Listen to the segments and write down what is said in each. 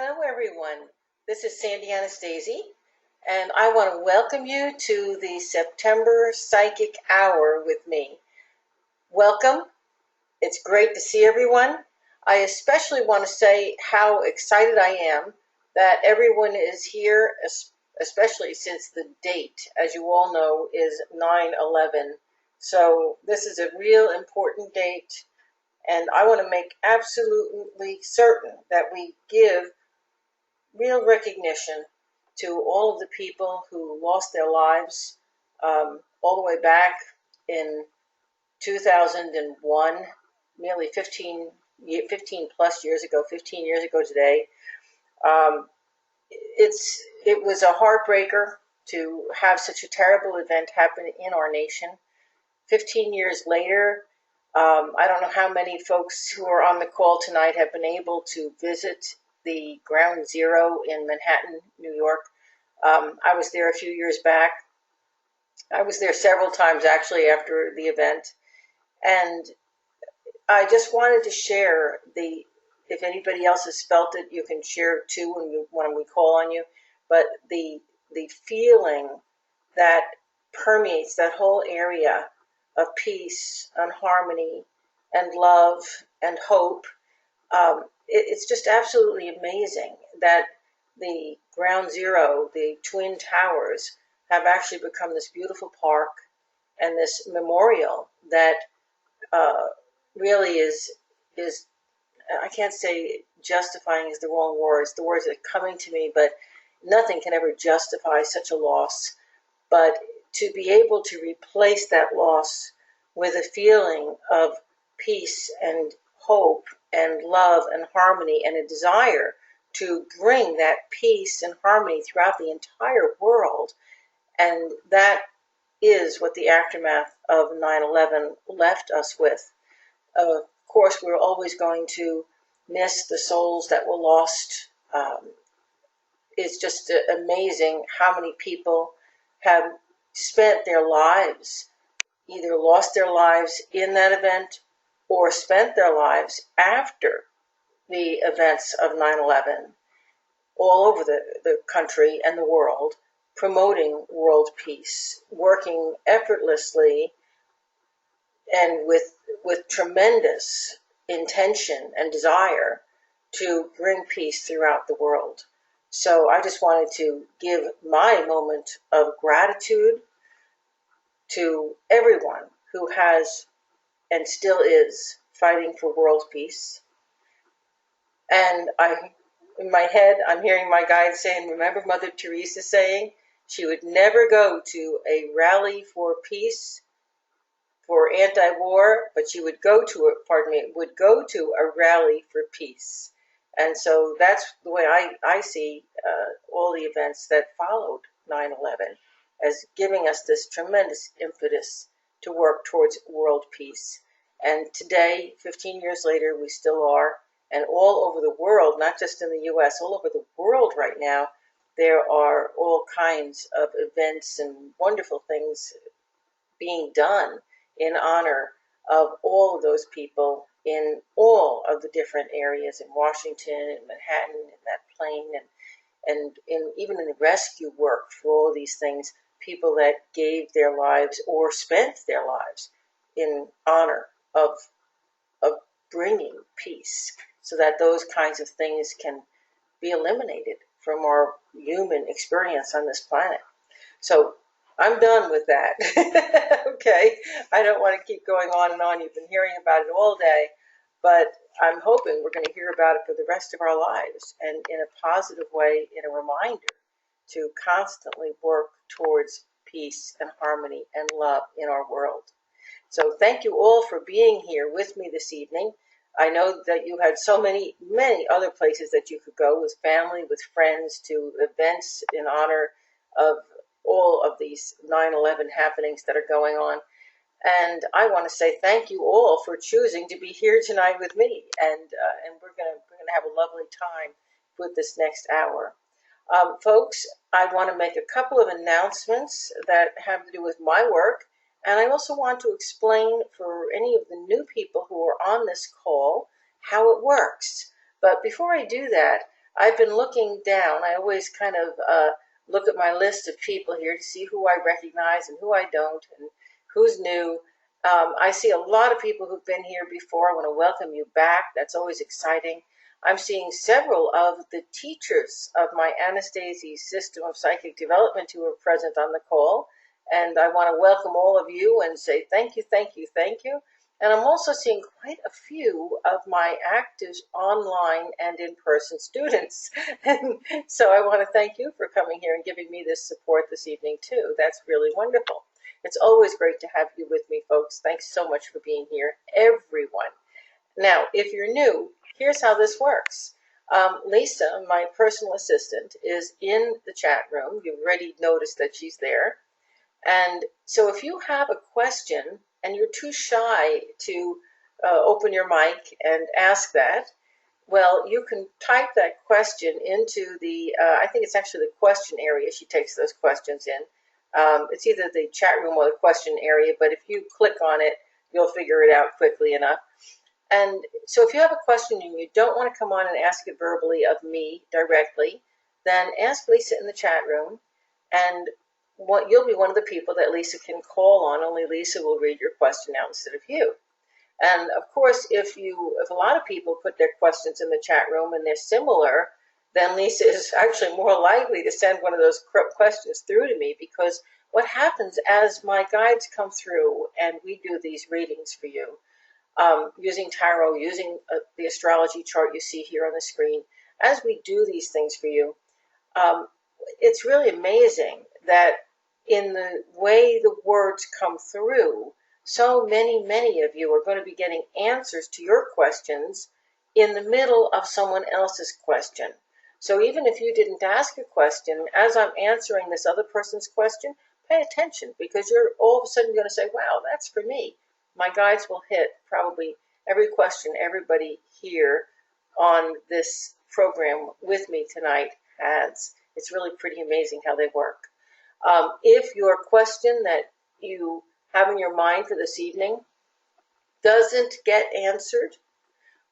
Hello, everyone. This is Anastasi, and I want to welcome you to the September Psychic Hour with me. Welcome. It's great to see everyone. I especially want to say how excited I am that everyone is here, especially since the date, as you all know, is 9/11. So this is a real important date, and I want to make absolutely certain that we give real recognition to all of the people who lost their lives all the way back in 2001, nearly 15 plus years ago, 15 years ago today. Um, it was a heartbreaker to have such a terrible event happen in our nation. 15 years later, I don't know how many folks who are on the call tonight have been able to visit the Ground Zero in Manhattan, New York. I was there a few years back. I was there several times actually after the event. And I just wanted to share if anybody else has felt it, you can share too when we call on you. But the feeling that permeates that whole area of peace and harmony and love and hope. It's just absolutely amazing that the Ground Zero, the Twin Towers, have actually become this beautiful park and this memorial that really is I can't say justifying is the wrong words. The words that are coming to me, but nothing can ever justify such a loss. But to be able to replace that loss with a feeling of peace and hope and love and harmony and a desire to bring that peace and harmony throughout the entire world. And that is what the aftermath of 9/11 left us with. Of course, we're always going to miss the souls that were lost. It's just amazing how many people have spent their lives, either lost their lives in that event or spent their lives after the events of 9/11 all over the country and the world, promoting world peace, working effortlessly and with tremendous intention and desire to bring peace throughout the world. So I just wanted to give my moment of gratitude to everyone who has and still is fighting for world peace. And in my head, I'm hearing my guide saying, remember Mother Teresa saying she would never go to a rally for peace, for anti-war, but she would go to a rally for peace. And so that's the way I see all the events that followed 9/11 as giving us this tremendous impetus to work towards world peace. And today, 15 years later, we still are. And all over the world, not just in the U.S., all over the world right now, there are all kinds of events and wonderful things being done in honor of all of those people in all of the different areas in Washington and Manhattan and that plane and even in the rescue work for all of these things, people that gave their lives or spent their lives in honor of bringing peace so that those kinds of things can be eliminated from our human experience on this planet. So I'm done with that. Okay, I don't want to keep going on and on. You've been hearing about it all day, but I'm hoping we're going to hear about it for the rest of our lives and in a positive way, in a reminder to constantly work towards peace and harmony and love in our world. So thank you all for being here with me this evening. I know that you had so many other places that you could go with family, with friends, to events in honor of all of these 9/11 happenings that are going on. And I want to say thank you all for choosing to be here tonight with me. And we're gonna have a lovely time with this next hour. Folks, I want to make a couple of announcements that have to do with my work. And I also want to explain for any of the new people who are on this call how it works. But before I do that, I've been looking down. I always kind of look at my list of people here to see who I recognize and who I don't and who's new. I see a lot of people who've been here before. I want to welcome you back. That's always exciting. I'm seeing several of the teachers of my Anastasi system of psychic development who are present on the call. And I want to welcome all of you and say thank you, thank you, thank you. And I'm also seeing quite a few of my active online and in-person students. And so I want to thank you for coming here and giving me this support this evening too. That's really wonderful. It's always great to have you with me, folks. Thanks so much for being here, everyone. Now, if you're new, here's how this works. Lisa, my personal assistant, is in the chat room. You've already noticed that she's there. And so if you have a question and you're too shy to open your mic and ask that, well, you can type that question into the, I think it's actually the question area. She takes those questions in. It's either the chat room or the question area, but if you click on it, you'll figure it out quickly enough. And so if you have a question and you don't want to come on and ask it verbally of me directly, then ask Lisa in the chat room, and you'll be one of the people that Lisa can call on. Only Lisa will read your question out instead of you. And of course, if a lot of people put their questions in the chat room and they're similar, then Lisa is actually more likely to send one of those questions through to me, because what happens as my guides come through and we do these readings for you, using tarot, using the astrology chart you see here on the screen, as we do these things for you, it's really amazing that in the way the words come through, so many of you are going to be getting answers to your questions in the middle of someone else's question. So even if you didn't ask a question, as I'm answering this other person's question, pay attention, because you're all of a sudden going to say, wow, that's for me. My guides will hit probably every question everybody here on this program with me tonight has. It's really pretty amazing how they work. If your question that you have in your mind for this evening doesn't get answered,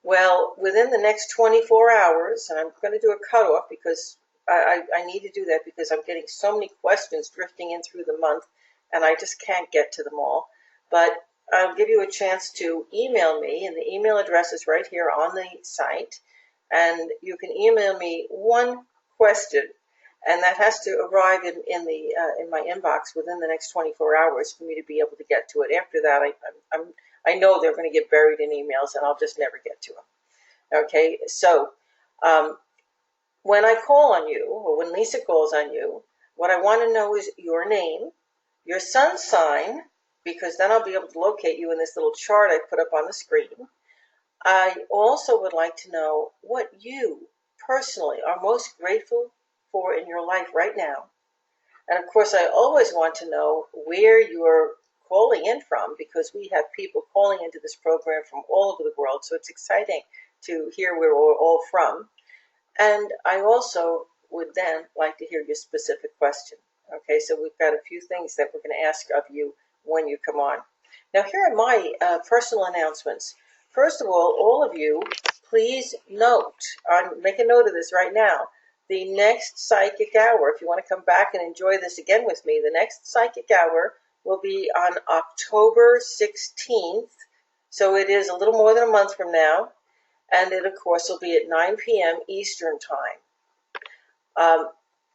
well, within the next 24 hours, and I'm going to do a cutoff because I need to do that because I'm getting so many questions drifting in through the month, and I just can't get to them all. But I'll give you a chance to email me, and the email address is right here on the site. And you can email me one question, and that has to arrive in my inbox within the next 24 hours for me to be able to get to it. After that, I know they're going to get buried in emails, and I'll just never get to them. Okay, so when I call on you, or when Lisa calls on you, what I want to know is your name, your sun sign, because then I'll be able to locate you in this little chart I put up on the screen. I also would like to know what you personally are most grateful for in your life right now. And of course, I always want to know where you're calling in from, because we have people calling into this program from all over the world, so it's exciting to hear where we're all from. And I also would then like to hear your specific question. Okay, so we've got a few things that we're going to ask of you when you come on. Now, here are my personal announcements. First of all of you, please note, make a note of this right now, the next psychic hour, if you want to come back and enjoy this again with me, the next psychic hour will be on October 16th. So it is a little more than a month from now. And it, of course, will be at 9 p.m. Eastern Time.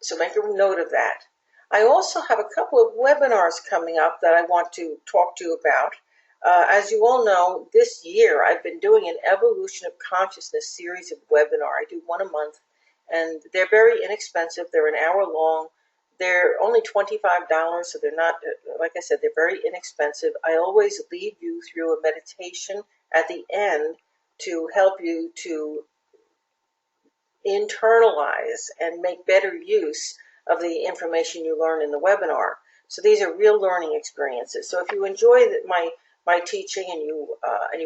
So make a note of that. I also have a couple of webinars coming up that I want to talk to you about. As you all know, this year I've been doing an Evolution of Consciousness series of webinars. I do one a month, and they're very inexpensive. They're an hour long. They're only $25, so they're not, like I said, they're very inexpensive. I always lead you through a meditation at the end to help you to internalize and make better use of the information you learn in the webinar. So these are real learning experiences. So if you enjoy my teaching and you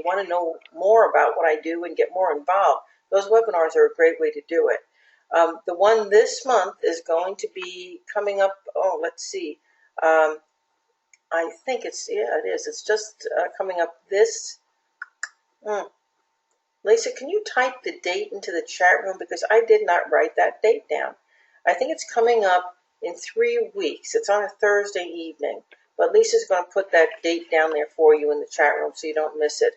want to know more about what I do and get more involved, those webinars are a great way to do it. The one this month is going to be coming up, let's see, I think it is. It's just coming up this, Lisa, can you type the date into the chat room? Because I did not write that date down. I think it's coming up in 3 weeks. It's on a Thursday evening. But Lisa's going to put that date down there for you in the chat room so you don't miss it.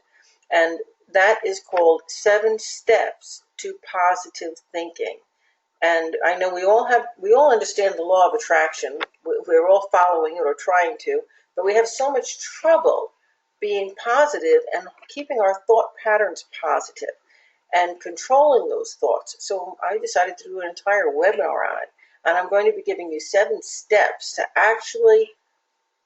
And that is called 7 Steps to Positive Thinking. And I know we all understand the law of attraction. We're all following it or trying to, but we have so much trouble being positive and keeping our thought patterns positive and controlling those thoughts. So I decided to do an entire webinar on it. And I'm going to be giving you 7 steps to actually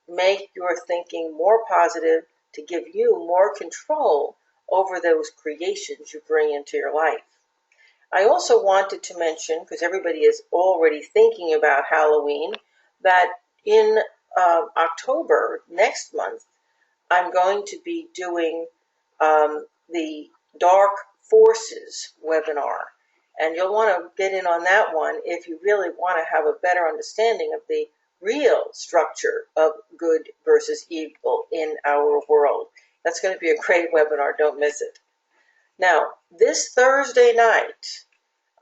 make your thinking more positive, to give you more control over those creations you bring into your life. I also wanted to mention, because everybody is already thinking about Halloween, that in October, next month, I'm going to be doing the Dark Forces webinar. And you'll want to get in on that one if you really want to have a better understanding of the real structure of good versus evil in our world. That's going to be a great webinar. Don't miss it. Now, this Thursday night,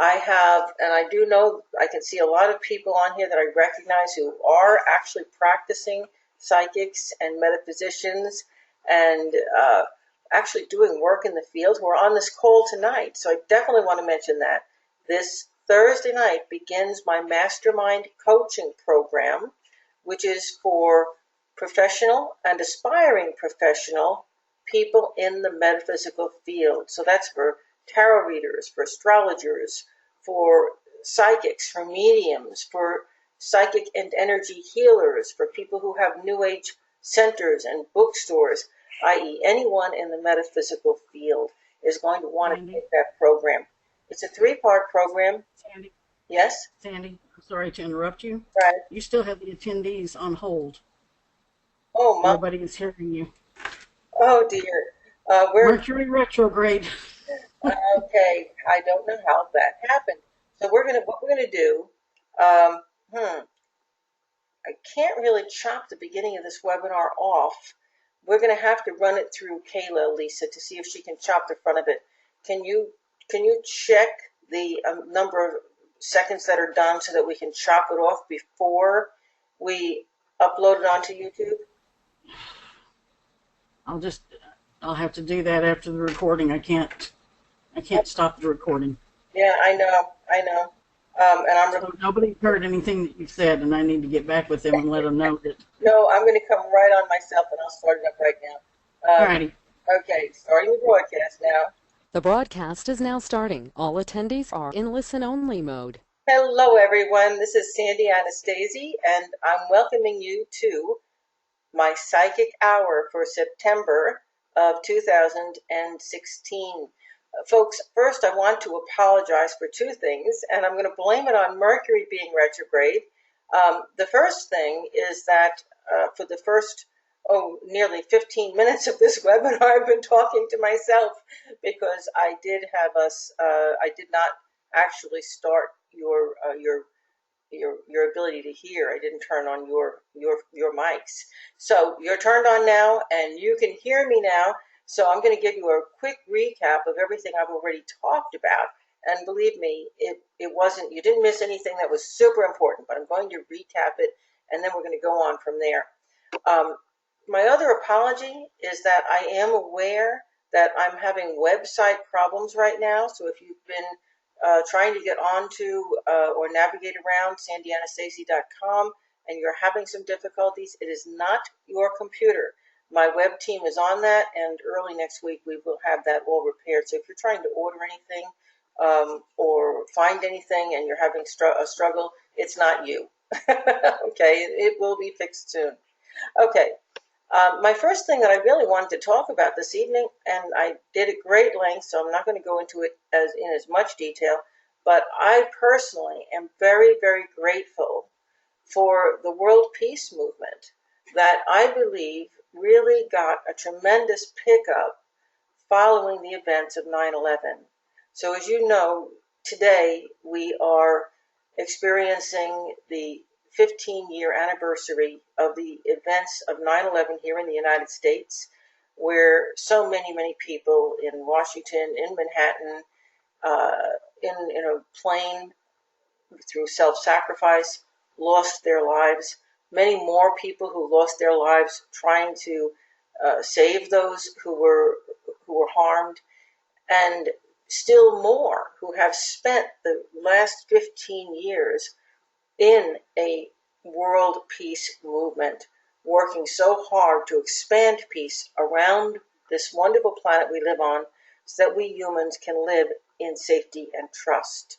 I have, and I do know, I can see a lot of people on here that I recognize who are actually practicing psychics and metaphysicians and actually doing work in the field who are on this call tonight. So I definitely want to mention that. This Thursday night begins my mastermind coaching program, which is for professional and aspiring professional people in the metaphysical field. So that's for tarot readers, for astrologers, for psychics, for mediums, for psychic and energy healers, for people who have New Age centers and bookstores, i.e. anyone in the metaphysical field is going to want to take that program. It's a 3-part program. Sandy. Yes? Sandy, I'm sorry to interrupt you. Right. You still have the attendees on hold. Oh, my. Nobody is hearing you. Oh, dear. Mercury retrograde. Okay, I don't know how that happened. So what we're gonna do, I can't really chop the beginning of this webinar off. We're gonna have to run it through Kayla, Lisa, to see if she can chop the front of it. Can you check the number of seconds that are done so that we can chop it off before we upload it onto YouTube? I'll have to do that after the recording. I can't stop the recording. Yeah, I know. And so nobody heard anything that you said, and I need to get back with them and let them know that. No, I'm going to come right on myself, and I'll start it up right now. Alrighty. Okay, starting the broadcast now. The broadcast is now starting. All attendees are in listen-only mode. Hello, everyone. This is Sandy Anastasi, and I'm welcoming you to my Psychic Hour for September of 2016. Folks, first I want to apologize for 2 things, and I'm going to blame it on Mercury being retrograde. The first thing is that for the first nearly 15 minutes of this webinar, I've been talking to myself because I did not actually start your ability to hear. I didn't turn on your mics. So you're turned on now, and you can hear me now. So I'm going to give you a quick recap of everything I've already talked about. And believe me, you didn't miss anything that was super important, but I'm going to recap it, and then we're going to go on from there. My other apology is that I am aware that I'm having website problems right now. So if you've been trying to get onto or navigate around sandyanastasi.com and you're having some difficulties, it is not your computer. My web team is on that, and early next week we will have that all repaired. So if you're trying to order anything or find anything and you're having a struggle, it's not you. Okay, it will be fixed soon. Okay, my first thing that I really wanted to talk about this evening, and I did at great length, so I'm not going to go into it in as much detail, but I personally am very, very grateful for the world peace movement that I believe really got a tremendous pickup following the events of 9/11. So as you know, today we are experiencing the 15-year anniversary of the events of 9/11 here in the United States, where so many people in Washington, in Manhattan, in a plane through self-sacrifice, lost their lives. Many more people who lost their lives trying to save those who were harmed, and still more who have spent the last 15 years in a world peace movement, working so hard to expand peace around this wonderful planet we live on so that we humans can live in safety and trust.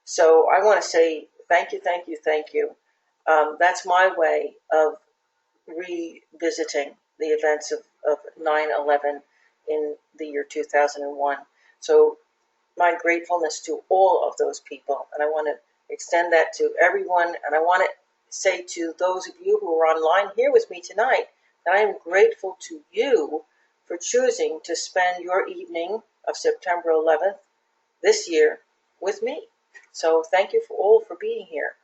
So I want to say thank you, thank you, thank you. That's my way of revisiting the events of 9/11 in the year 2001. So my gratefulness to all of those people, and I want to extend that to everyone, and I want to say to those of you who are online here with me tonight that I am grateful to you for choosing to spend your evening of September 11th this year with me. So thank you all for being here.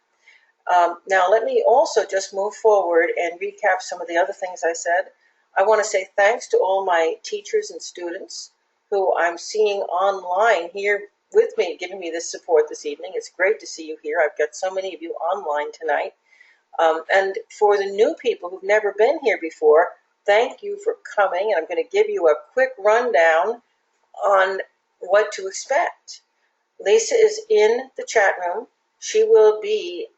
Now let me also just move forward and recap some of the other things I said. I want to say thanks to all my teachers and students who I'm seeing online here with me, giving me this support this evening. It's great to see you here. I've got so many of you online tonight. And for the new people who've never been here before, thank you for coming. And I'm going to give you a quick rundown on what to expect. Lisa is in the chat room. She will be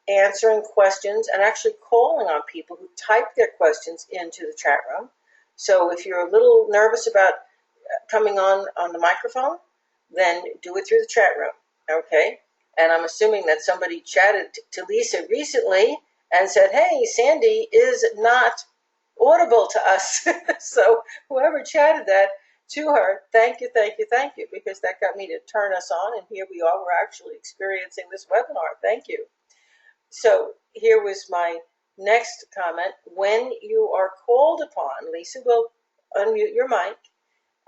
answering questions and actually calling on people who type their questions into the chat room. So if you're a little nervous about coming on the microphone, then do it through the chat room, okay? And I'm assuming that somebody chatted to Lisa recently and said, hey, Sandy is not audible to us. So whoever chatted that to her, thank you, thank you, thank you, because that got me to turn us on, and here we are, we're actually experiencing this webinar. Thank you. So here was my next comment. When you are called upon, Lisa will unmute your mic,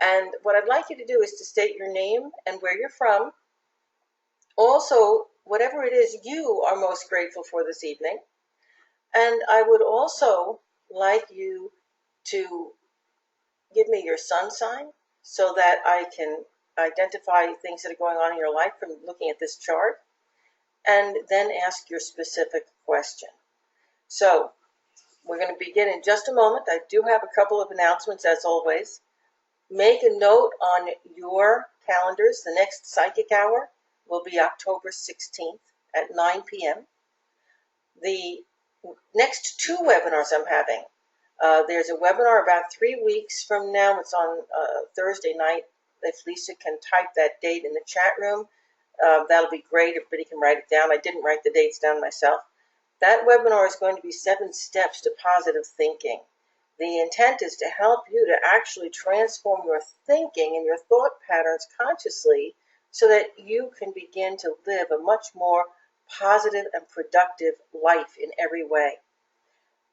and what I'd like you to do is to state your name and where you're from. Also, whatever it is you are most grateful for this evening. And I would also like you to give me your sun sign so that I can identify things that are going on in your life from looking at this chart, and then ask your specific question. So we're going to begin in just a moment. I do have a couple of announcements as always. Make a note on your calendars. The next psychic hour will be October 16th at 9 p.m. The next two webinars I'm having, there's a webinar about 3 weeks from now. It's on Thursday night. If Lisa can type that date in the chat room, that'll be great. Everybody can write it down. I didn't write the dates down myself. That webinar is going to be 7 steps to positive thinking. The intent is to help you to actually transform your thinking and your thought patterns consciously so that you can begin to live a much more positive and productive life in every way.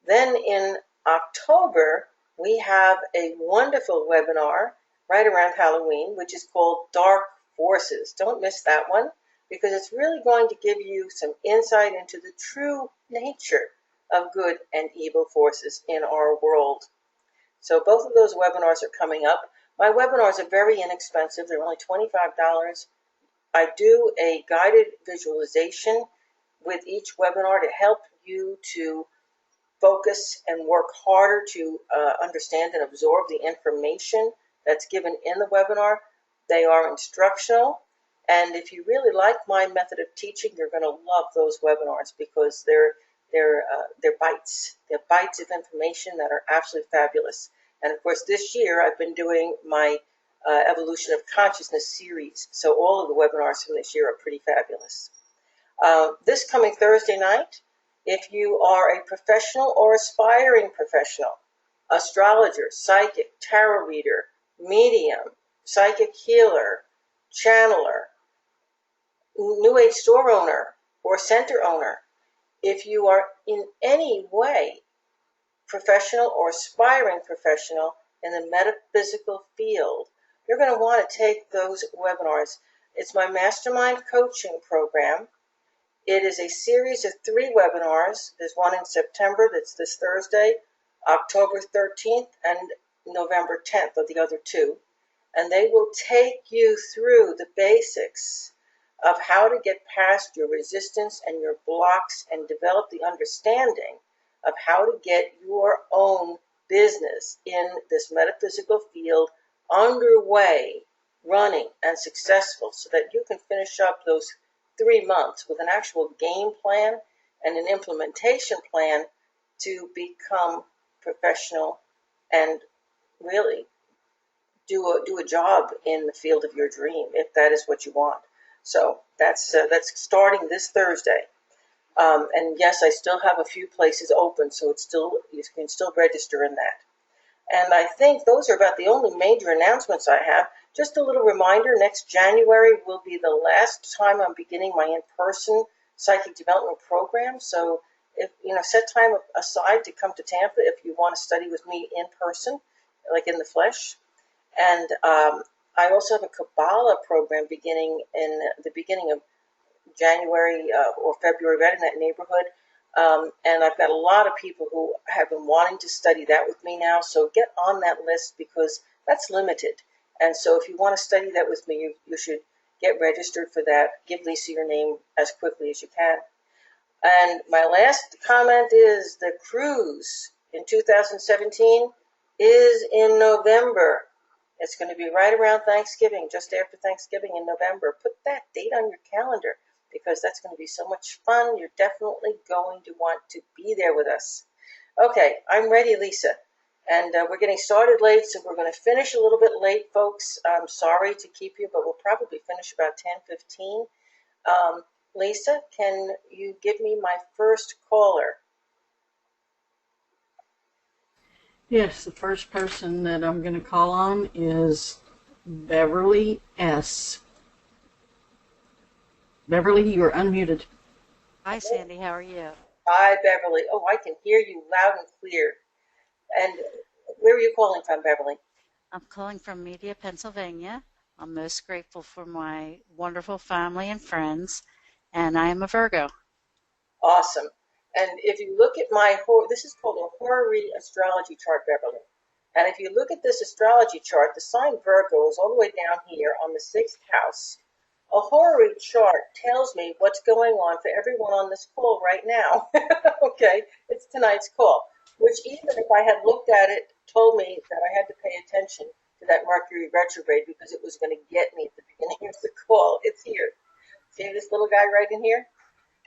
Then in October, we have a wonderful webinar right around Halloween, which is called Dark Forces. Don't miss that one, because it's really going to give you some insight into the true nature of good and evil forces in our world. So both of those webinars are coming up. My webinars are very inexpensive. They're only $25. I do a guided visualization with each webinar to help you to focus and work harder to understand and absorb the information that's given in the webinar. They are instructional, and if you really like my method of teaching, you're going to love those webinars because they're bites. They're bites of information that are absolutely fabulous. And of course, this year I've been doing my Evolution of Consciousness series, so all of the webinars from this year are pretty fabulous. This coming Thursday night, if you are a professional or aspiring professional, astrologer, psychic, tarot reader, medium, psychic healer, channeler, New Age store owner, or center owner, if you are in any way professional or aspiring professional in the metaphysical field, you're going to want to take those webinars. It's my mastermind coaching program. It is a series of 3 webinars. There's one in September that's this Thursday, October 13th, and November 10th of the other two, and they will take you through the basics of how to get past your resistance and your blocks and develop the understanding of how to get your own business in this metaphysical field underway, running, and successful, so that you can finish up those 3 months with an actual game plan and an implementation plan to become professional and really do a job in the field of your dream, if that is what you want. So that's starting this Thursday. And yes, I still have a few places open, so you can still register in that. And I think those are about the only major announcements I have. Just a little reminder, next January will be the last time I'm beginning my in-person psychic development program. So if set time aside to come to Tampa if you want to study with me in person, like in the flesh. And I also have a Kabbalah program beginning in the beginning of January or February, right in that neighborhood. And I've got a lot of people who have been wanting to study that with me now. So get on that list, because that's limited. And so if you want to study that with me, you should get registered for that. Give Lisa your name as quickly as you can. And my last comment is the cruise in 2017 is in November. It's going to be right around Thanksgiving, just after Thanksgiving in November. Put that date on your calendar, because that's going to be so much fun. You're definitely going to want to be there with us. Okay, I'm ready, Lisa. And we're getting started late, so we're going to finish a little bit late, folks. I'm sorry to keep you, but we'll probably finish about 10:15. Lisa, can you give me my first caller? Yes, the first person that I'm going to call on is Beverly S. Beverly, you are unmuted. Hi, Sandy. How are you? Hi, Beverly. Oh, I can hear you loud and clear. And where are you calling from, Beverly? I'm calling from Media, Pennsylvania. I'm most grateful for my wonderful family and friends, and I am a Virgo. Awesome. And if you look at this is called a horary astrology chart, Beverly. And if you look at this astrology chart, the sign Virgo is all the way down here on the 6th house. A horary chart tells me what's going on for everyone on this call right now. Okay, it's tonight's call, which even if I had looked at it, told me that I had to pay attention to that Mercury retrograde, because it was going to get me at the beginning of the call. It's here. See this little guy right in here?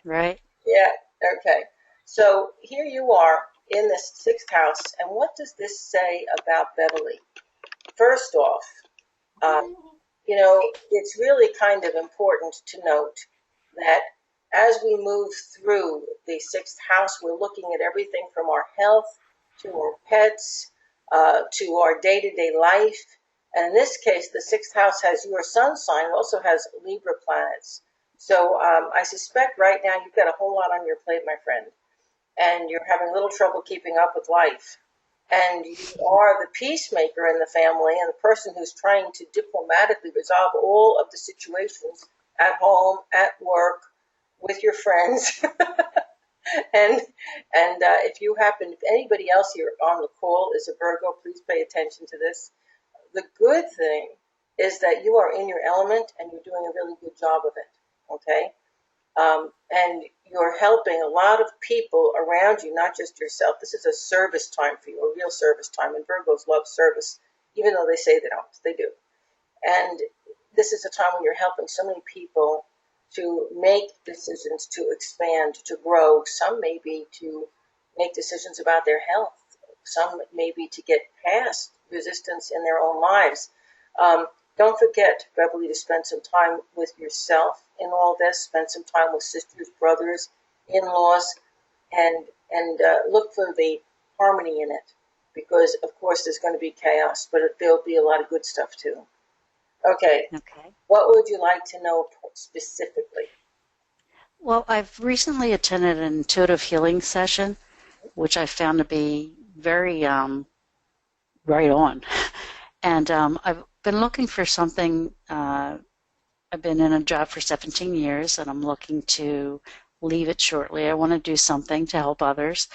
Right? Yeah, okay. So here you are in this 6th house, and what does this say about Beverly? First off, it's really kind of important to note that as we move through the 6th house, we're looking at everything from our health to our pets to our day-to-day life. And in this case, the 6th house has your sun sign, it also has Libra planets. So I suspect right now you've got a whole lot on your plate, my friend, and you're having a little trouble keeping up with life. And you are the peacemaker in the family and the person who's trying to diplomatically resolve all of the situations at home, at work, with your friends. and if anybody else here on the call is a Virgo, please pay attention to this. The good thing is that you are in your element and you're doing a really good job of it, okay? And you're helping a lot of people around you, not just yourself. This is a service time for you, a real service time. And Virgos love service, even though they say they don't. They do. And this is a time when you're helping so many people to make decisions to expand, to grow. Some may be to make decisions about their health. Some may be to get past resistance in their own lives. Don't forget, Beverly, to spend some time with yourself in all this. Spend some time with sisters, brothers, in-laws, and look for the harmony in it. Because, of course, there's going to be chaos, but there'll be a lot of good stuff, too. Okay. What would you like to know specifically? Well, I've recently attended an intuitive healing session, which I found to be very right on. And I've been looking for something. I've been in a job for 17 years, and I'm looking to leave it shortly. I want to do something to help others.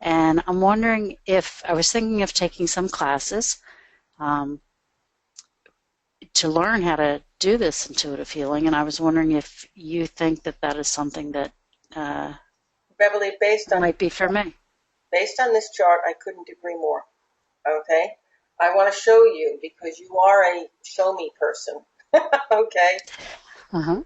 And I'm wondering if I was thinking of taking some classes to learn how to do this intuitive healing, and I was wondering if you think that that is something that Beverly, might be for me. based on this chart, I couldn't agree more. Okay, I want to show you because you are a show me person. Okay, Uh-huh.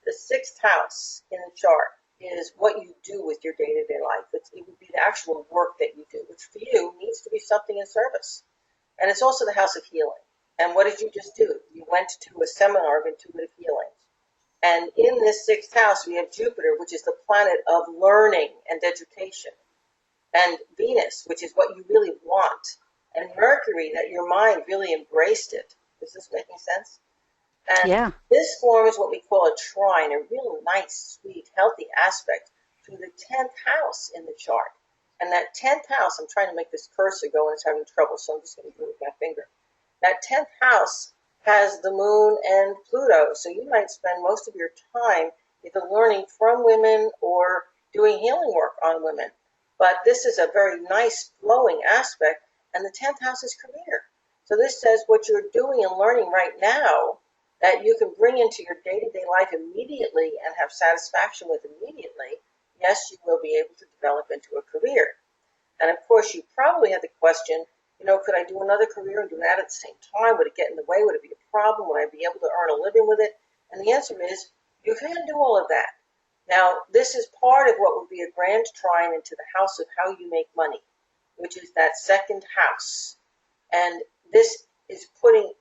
the sixth house in the chart is what you do with your day-to-day life. It would be the actual work that you do, which for you needs to be something in service. And it's also the house of healing. And what did you just do? You went to a seminar of intuitive healing. And in this sixth house, we have Jupiter, which is the planet of learning and education, and Venus, which is what you really want, and Mercury, that your mind really embraced it. Is this making sense? And Yeah. this forms what we call a trine, a real nice, sweet, healthy aspect to the 10th house in the chart. And that 10th house, I'm trying to make this cursor go and it's having trouble, so I'm just going to do it with my finger. That 10th house has the moon and Pluto, so you might spend most of your time either learning from women or doing healing work on women. But this is a very nice flowing aspect, and the 10th house is career. So this says what you're doing and learning right now that you can bring into your day-to-day life immediately and have satisfaction with immediately, yes, you will be able to develop into a career. And of course, you probably had the question, could I do another career and do that at the same time? Would it get in the way? Would it be a problem? Would I be able to earn a living with it? And the answer is, you can do all of that. Now, this is part of what would be a grand trine into the house of how you make money, which is that second house. And this is putting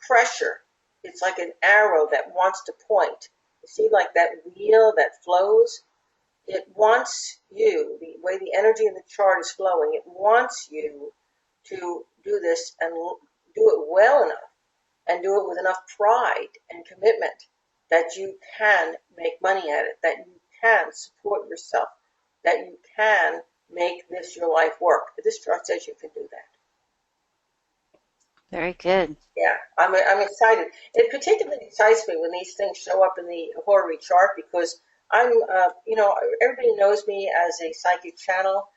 pressure. It's like an arrow that wants to point. You see, like that wheel that flows? It wants you, the way the energy in the chart is flowing, it wants you to do this and do it well enough and do it with enough pride and commitment that you can make money at it, that you can support yourself, that you can make this your life work. This chart says you can do that. Very good. Yeah, I'm excited. It particularly excites me when these things show up in the horary chart because I'm, everybody knows me as a psychic channel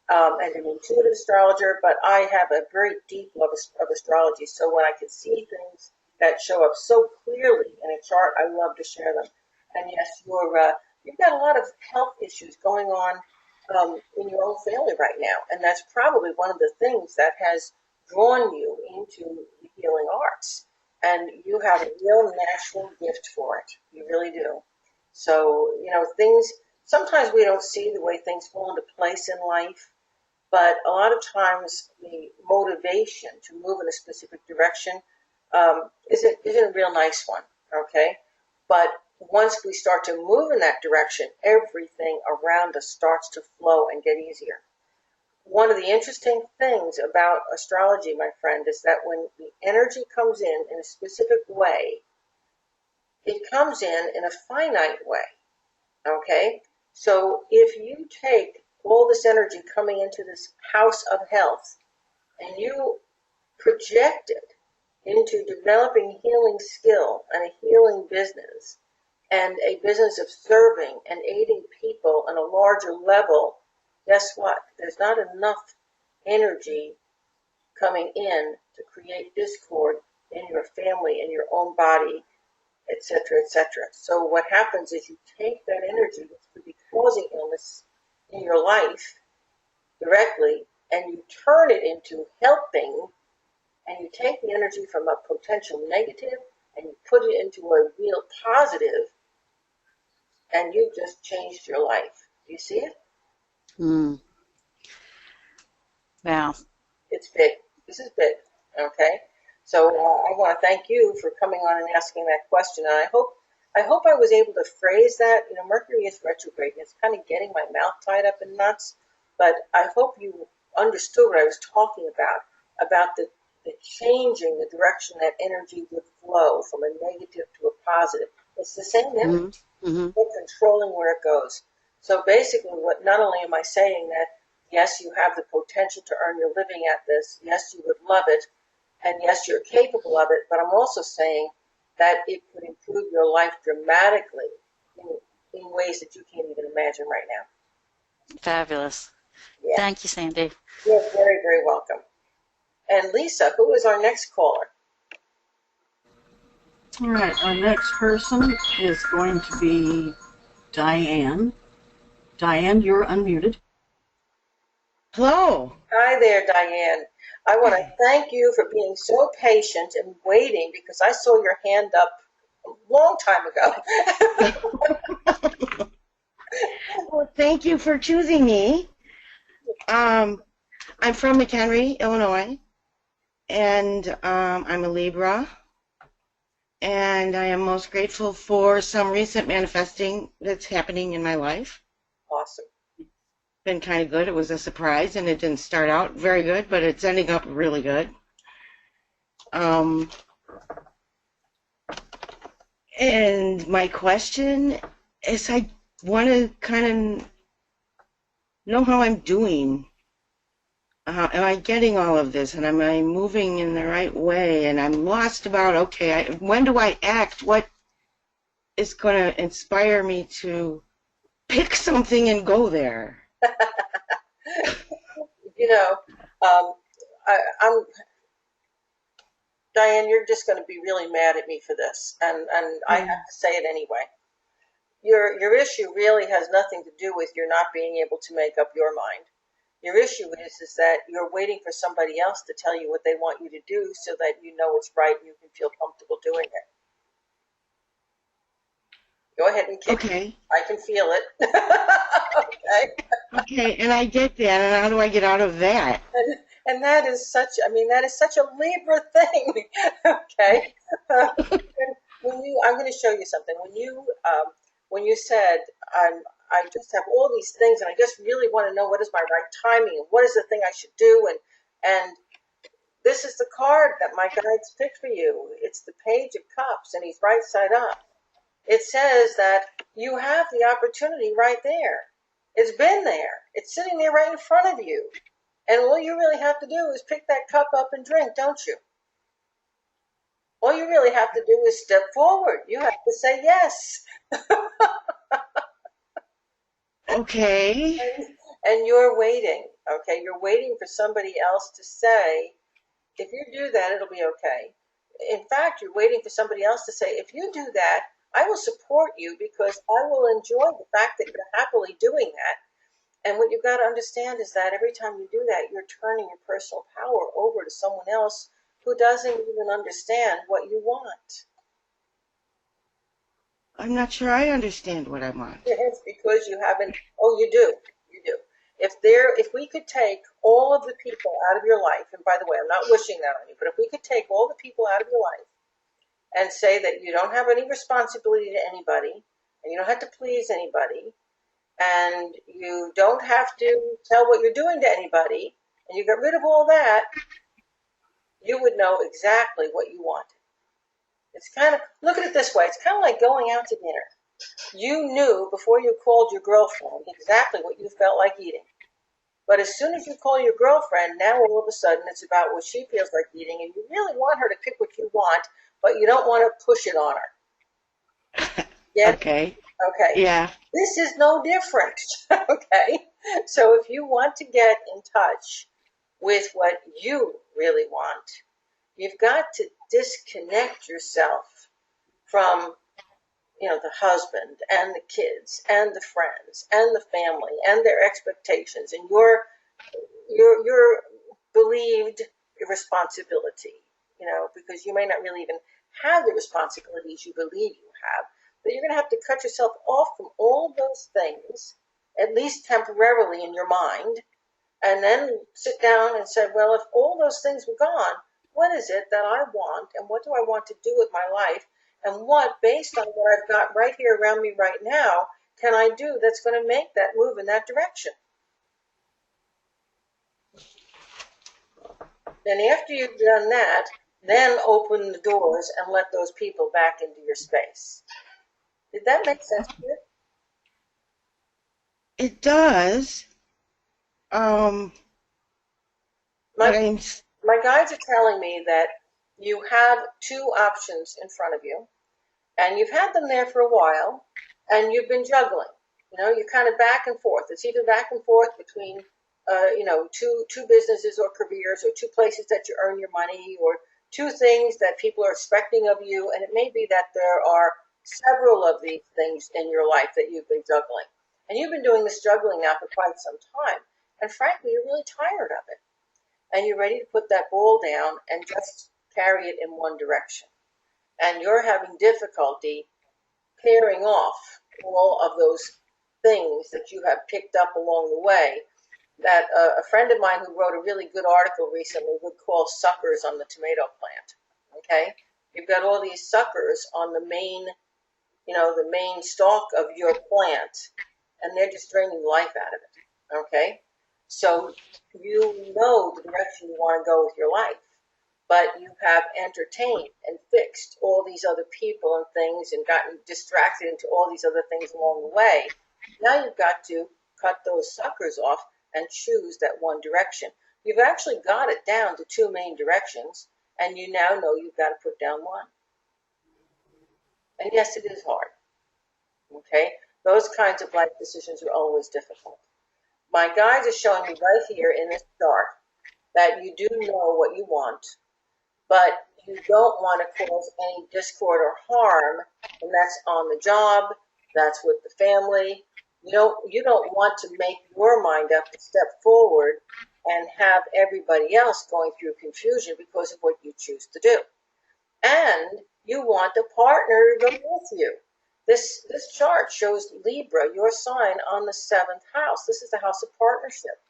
and an intuitive astrologer, but I have a very deep love of astrology. So when I can see things that show up so clearly in a chart, I love to share them. And yes, you've got a lot of health issues going on in your own family right now, and that's probably one of the things that has drawn you into the healing arts. And you have a real natural gift for it. You really do. So, things, sometimes we don't see the way things fall into place in life, but a lot of times the motivation to move in a specific direction isn't a real nice one, okay? But once we start to move in that direction, everything around us starts to flow and get easier. One of the interesting things about astrology, my friend, is that when the energy comes in a specific way, it comes in a finite way, okay? So if you take all this energy coming into this house of health and you project it into developing healing skill and a healing business and a business of serving and aiding people on a larger level, guess what? There's not enough energy coming in to create discord in your family, in your own body, etc., etc. So what happens is you take that energy, which could be causing illness in your life directly, and you turn it into helping, and you take the energy from a potential negative and you put it into a real positive, and you've just changed your life. Do you see it? Mm. Wow. It's big. This is big. Okay. So I want to thank you for coming on and asking that question. And I hope I was able to phrase that. Mercury is retrograde, and it's kind of getting my mouth tied up in knots. But I hope you understood what I was talking about the changing the direction that energy would flow from a negative to a positive. It's the same energy. Mm-hmm. We're controlling where it goes. So basically, not only am I saying that, yes, you have the potential to earn your living at this, yes, you would love it, and yes, you're capable of it, but I'm also saying that it could improve your life dramatically in ways that you can't even imagine right now. Fabulous. Yeah, Thank you, Sandy. you're very, very welcome. And Lisa, who is our next caller? All right, our next person is going to be Diane. Diane, you're unmuted. Hello. Hi there, Diane. I want to thank you for being so patient and waiting because I saw your hand up a long time ago. Well, thank you for choosing me. I'm from McHenry, Illinois, and I'm a Libra. And I am most grateful for some recent manifesting that's happening in my life. Awesome. Been kind of good. It was a surprise, and it didn't start out very good, but it's ending up really good. And my question is, I want to kind of know how I'm doing. Am I getting all of this, and am I moving in the right way? And I'm lost about, okay, when do I act? What is going to inspire me to pick something and go there? You know, I'm Diane. You're just going to be really mad at me for this, and I have to say it anyway. Your issue really has nothing to do with your not being able to make up your mind. Your issue is that you're waiting for somebody else to tell you what they want you to do so that you know it's right and you can feel comfortable doing it. Go ahead and kick Okay. it. I can feel it. Okay. Okay, and I get that, and how do I get out of that? And that is such a Libra thing. Okay. I'm going to show you something. When you said, I just have all these things and I just really want to know what is my right timing and what is the thing I should do. And this is the card that my guides picked for you. It's the Page of Cups and he's right side up. It says that you have the opportunity right there. It's been there. It's sitting there right in front of you. And all you really have to do is pick that cup up and drink, don't you? All you really have to do is step forward. You have to say yes. Okay. And you're waiting, okay? You're waiting for somebody else to say, if you do that, it'll be okay. In fact, you're waiting for somebody else to say, if you do that, I will support you because I will enjoy the fact that you're happily doing that. And what you've got to understand is that every time you do that, you're turning your personal power over to someone else who doesn't even understand what you want. I'm not sure I understand what I want. It's because you haven't. Oh, you do. You do. If we could take all of the people out of your life, and by the way, I'm not wishing that on you, but if we could take all the people out of your life and say that you don't have any responsibility to anybody, and you don't have to please anybody, and you don't have to tell what you're doing to anybody, and you got rid of all that, you would know exactly what you wanted. It's kind of, look at it this way, it's kind of like going out to dinner. You knew before you called your girlfriend exactly what you felt like eating. But as soon as you call your girlfriend, now all of a sudden it's about what she feels like eating, and you really want her to pick what you want, but you don't want to push it on her. Yeah? Okay. Okay. Yeah. This is no different. Okay. So if you want to get in touch with what you really want, you've got to disconnect yourself from the husband and the kids and the friends and the family and their expectations and your believed irresponsibility, because you may not really even have the responsibilities you believe you have, but you're going to have to cut yourself off from all of those things, at least temporarily in your mind, and then sit down and say, well, if all those things were gone, what is it that I want and what do I want to do with my life? And what, based on what I've got right here around me right now, can I do that's going to make that move in that direction? And after you've done that, then open the doors and let those people back into your space. Did that make sense to you? It does. My But guides are telling me that you have two options in front of you, and you've had them there for a while, and you've been juggling. You're kind of back and forth. It's either back and forth between two businesses or careers, or two places that you earn your money, or two things that people are expecting of you. And it may be that there are several of these things in your life that you've been juggling. And you've been doing this juggling now for quite some time. And frankly, you're really tired of it. And you're ready to put that ball down and just carry it in one direction. And you're having difficulty pairing off all of those things that you have picked up along the way that a friend of mine who wrote a really good article recently would call suckers on the tomato plant. Okay? You've got all these suckers on the main stalk of your plant, and they're just draining life out of it. Okay? So you know the direction you want to go with your life, but you have entertained and fixed all these other people and things and gotten distracted into all these other things along the way. Now you've got to cut those suckers off and choose that one direction. You've actually got it down to two main directions, and you now know you've got to put down one. And yes, it is hard. Okay? Those kinds of life decisions are always difficult. My guides are showing me right here in this chart that you do know what you want, but you don't want to cause any discord or harm, and that's on the job, that's with the family. You don't want to make your mind up to step forward and have everybody else going through confusion because of what you choose to do. And you want a partner to go with you. This chart shows Libra, your sign, on the 7th house. This is the house of partnership.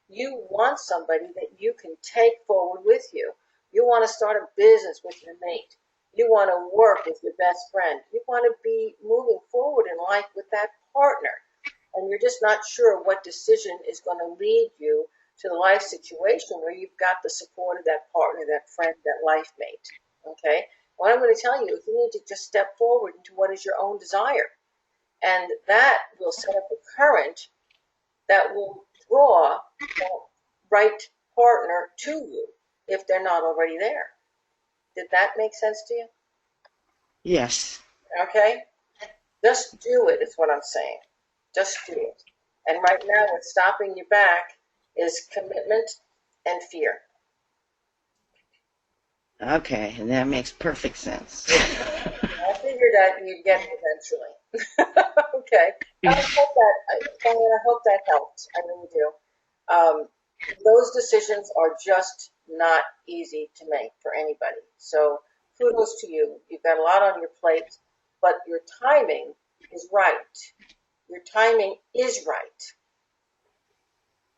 You want somebody that you can take forward with you. You want to start a business with your mate. You want to work with your best friend. You want to be moving forward in life with that partner. And you're just not sure what decision is going to lead you to the life situation where you've got the support of that partner, that friend, that life mate. Okay? What I'm going to tell you is you need to just step forward into what is your own desire. And that will set up a current that will draw that right partner to you if they're not already there. Did that make sense to you? Yes. Okay? Just do it is what I'm saying. Just do it. And right now what's stopping you back is commitment and fear. Okay, and that makes perfect sense. I figured that you'd get it eventually. Okay. I hope that helped. I really do. Those decisions are just not easy to make for anybody. So kudos to you. You've got a lot on your plate, but your timing is right. Your timing is right.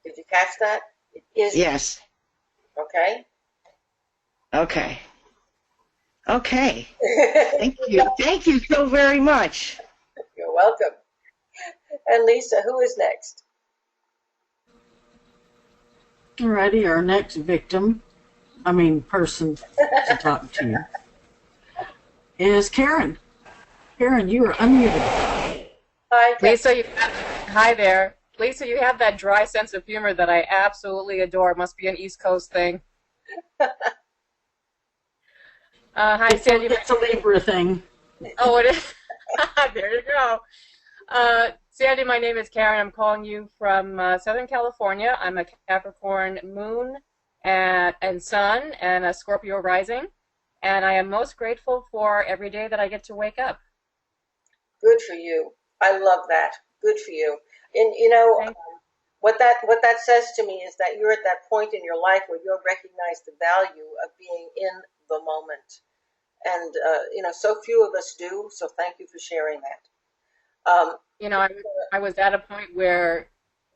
Did you catch that? It is. Yes. Okay? Okay. Okay. Thank you. Thank you so very much. You're welcome. And Lisa, who is next? Alrighty, our next person to talk to is Karen. Karen, you are unmuted. Hi, Lisa. Hi there. Lisa, you have that dry sense of humor that I absolutely adore. It must be an East Coast thing. Hi, Sandy. It's a Libra thing. Oh, it is? There you go. Sandy, my name is Karen. I'm calling you from Southern California. I'm a Capricorn moon and sun and a Scorpio rising. And I am most grateful for every day that I get to wake up. Good for you. I love that. Good for you. And what that says to me is that you're at that point in your life where you'll recognize the value of being in the moment. And, so few of us do, so thank you for sharing that. I was at a point where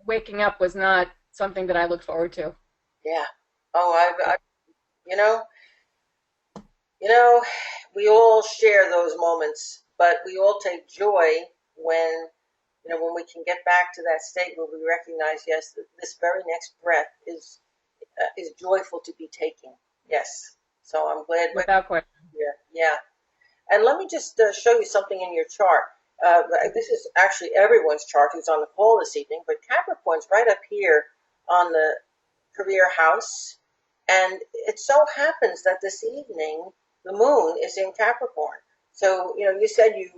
waking up was not something that I looked forward to. Yeah. Oh, we all share those moments, but we all take joy when we can get back to that state where we recognize, yes, this very next breath is joyful to be taking. Yes. So I'm glad. Without question. Yeah. And let me just show you something in your chart. This is actually everyone's chart who's on the call this evening, but Capricorn's right up here on the career house. And it so happens that this evening the moon is in Capricorn. So, you said you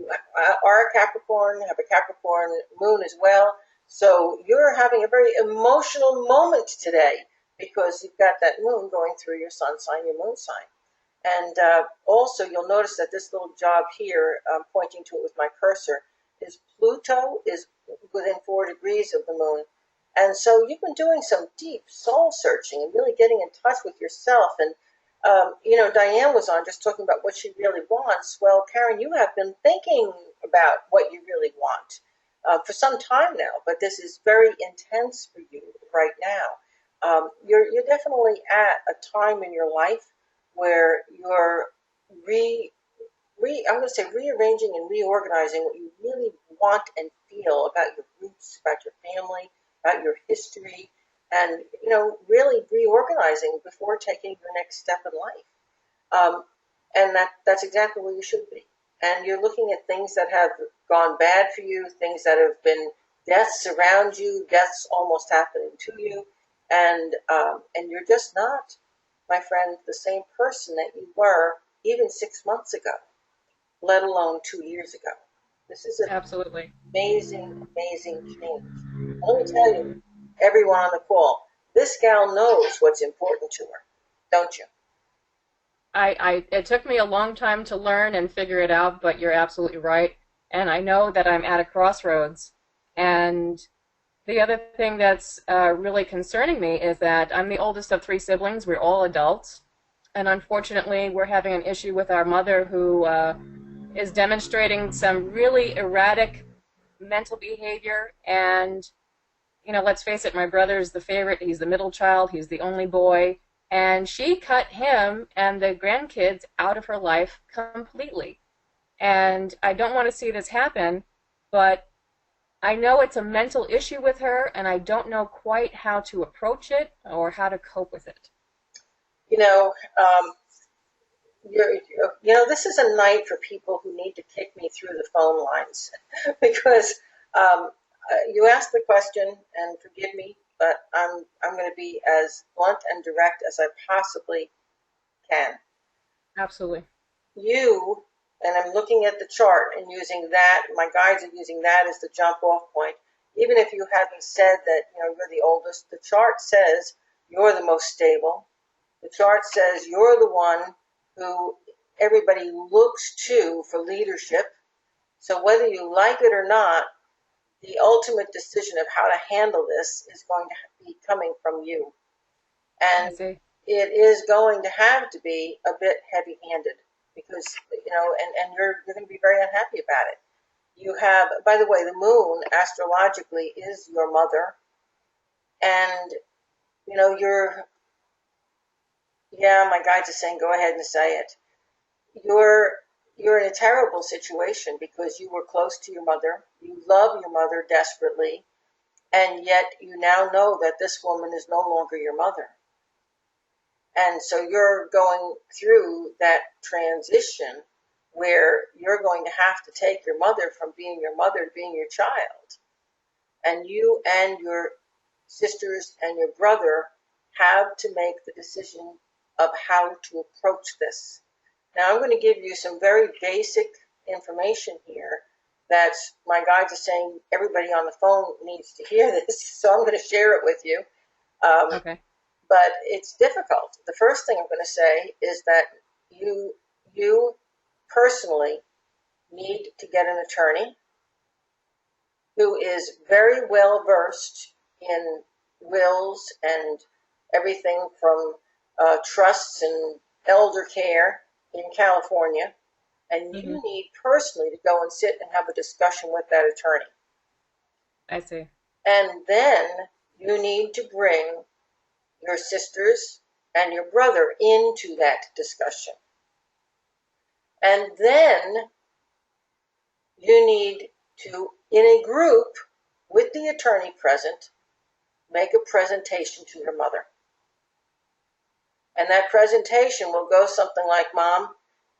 are a Capricorn, have a Capricorn moon as well. So you're having a very emotional moment today because you've got that moon going through your sun sign, your moon sign. And also, you'll notice that this little job here, pointing to it with my cursor, is Pluto is within 4 degrees of the moon. And so you've been doing some deep soul searching and really getting in touch with yourself. And, Diane was on just talking about what she really wants. Well, Karen, you have been thinking about what you really want for some time now, but this is very intense for you right now. You're definitely at a time in your life where you're I'm going to say rearranging and reorganizing what you really want and feel about your roots, about your family, about your history, and really reorganizing before taking your next step in life. And that's exactly where you should be. And you're looking at things that have gone bad for you, things that have been deaths around you, deaths almost happening to you, and you're just not, my friend, the same person that you were even 6 months ago, let alone 2 years ago. This is an Absolutely. amazing, amazing change. Let me tell you, everyone on the call, this gal knows what's important to her, don't you? It took me a long time to learn and figure it out, but you're absolutely right. And I know that I'm at a crossroads. And the other thing that's really concerning me is that I'm the oldest of 3 siblings. We're all adults. And unfortunately, we're having an issue with our mother who is demonstrating some really erratic mental behavior. And, let's face it, my brother's the favorite. He's the middle child. He's the only boy. And she cut him and the grandkids out of her life completely. And I don't want to see this happen, but I know it's a mental issue with her, and I don't know quite how to approach it or how to cope with it. This is a night for people who need to kick me through the phone lines because you asked the question, and forgive me, but I'm going to be as blunt and direct as I possibly can. Absolutely. And I'm looking at the chart and using that, my guides are using that as the jump off point. Even if you haven't said that, you're the oldest, the chart says you're the most stable. The chart says you're the one who everybody looks to for leadership. So whether you like it or not, the ultimate decision of how to handle this is going to be coming from you. And it is going to have to be a bit heavy-handed because, and you're going to be very unhappy about it. You have, by the way, the moon astrologically is your mother. And, my guides are saying, go ahead and say it. You're in a terrible situation because you were close to your mother. You love your mother desperately. And yet you now know that this woman is no longer your mother. And so you're going through that transition where you're going to have to take your mother from being your mother to being your child. And you and your sisters and your brother have to make the decision of how to approach this. Now, I'm going to give you some very basic information here that my guides are saying everybody on the phone needs to hear this, so I'm going to share it with you. Okay. But it's difficult. The first thing I'm going to say is that you personally need to get an attorney who is very well versed in wills and everything from trusts and elder care in California. And you need personally to go and sit and have a discussion with that attorney. I see. And then you need to bring your sisters and your brother into that discussion. And then you need to, in a group with the attorney present, make a presentation to your mother. And that presentation will go something like, Mom,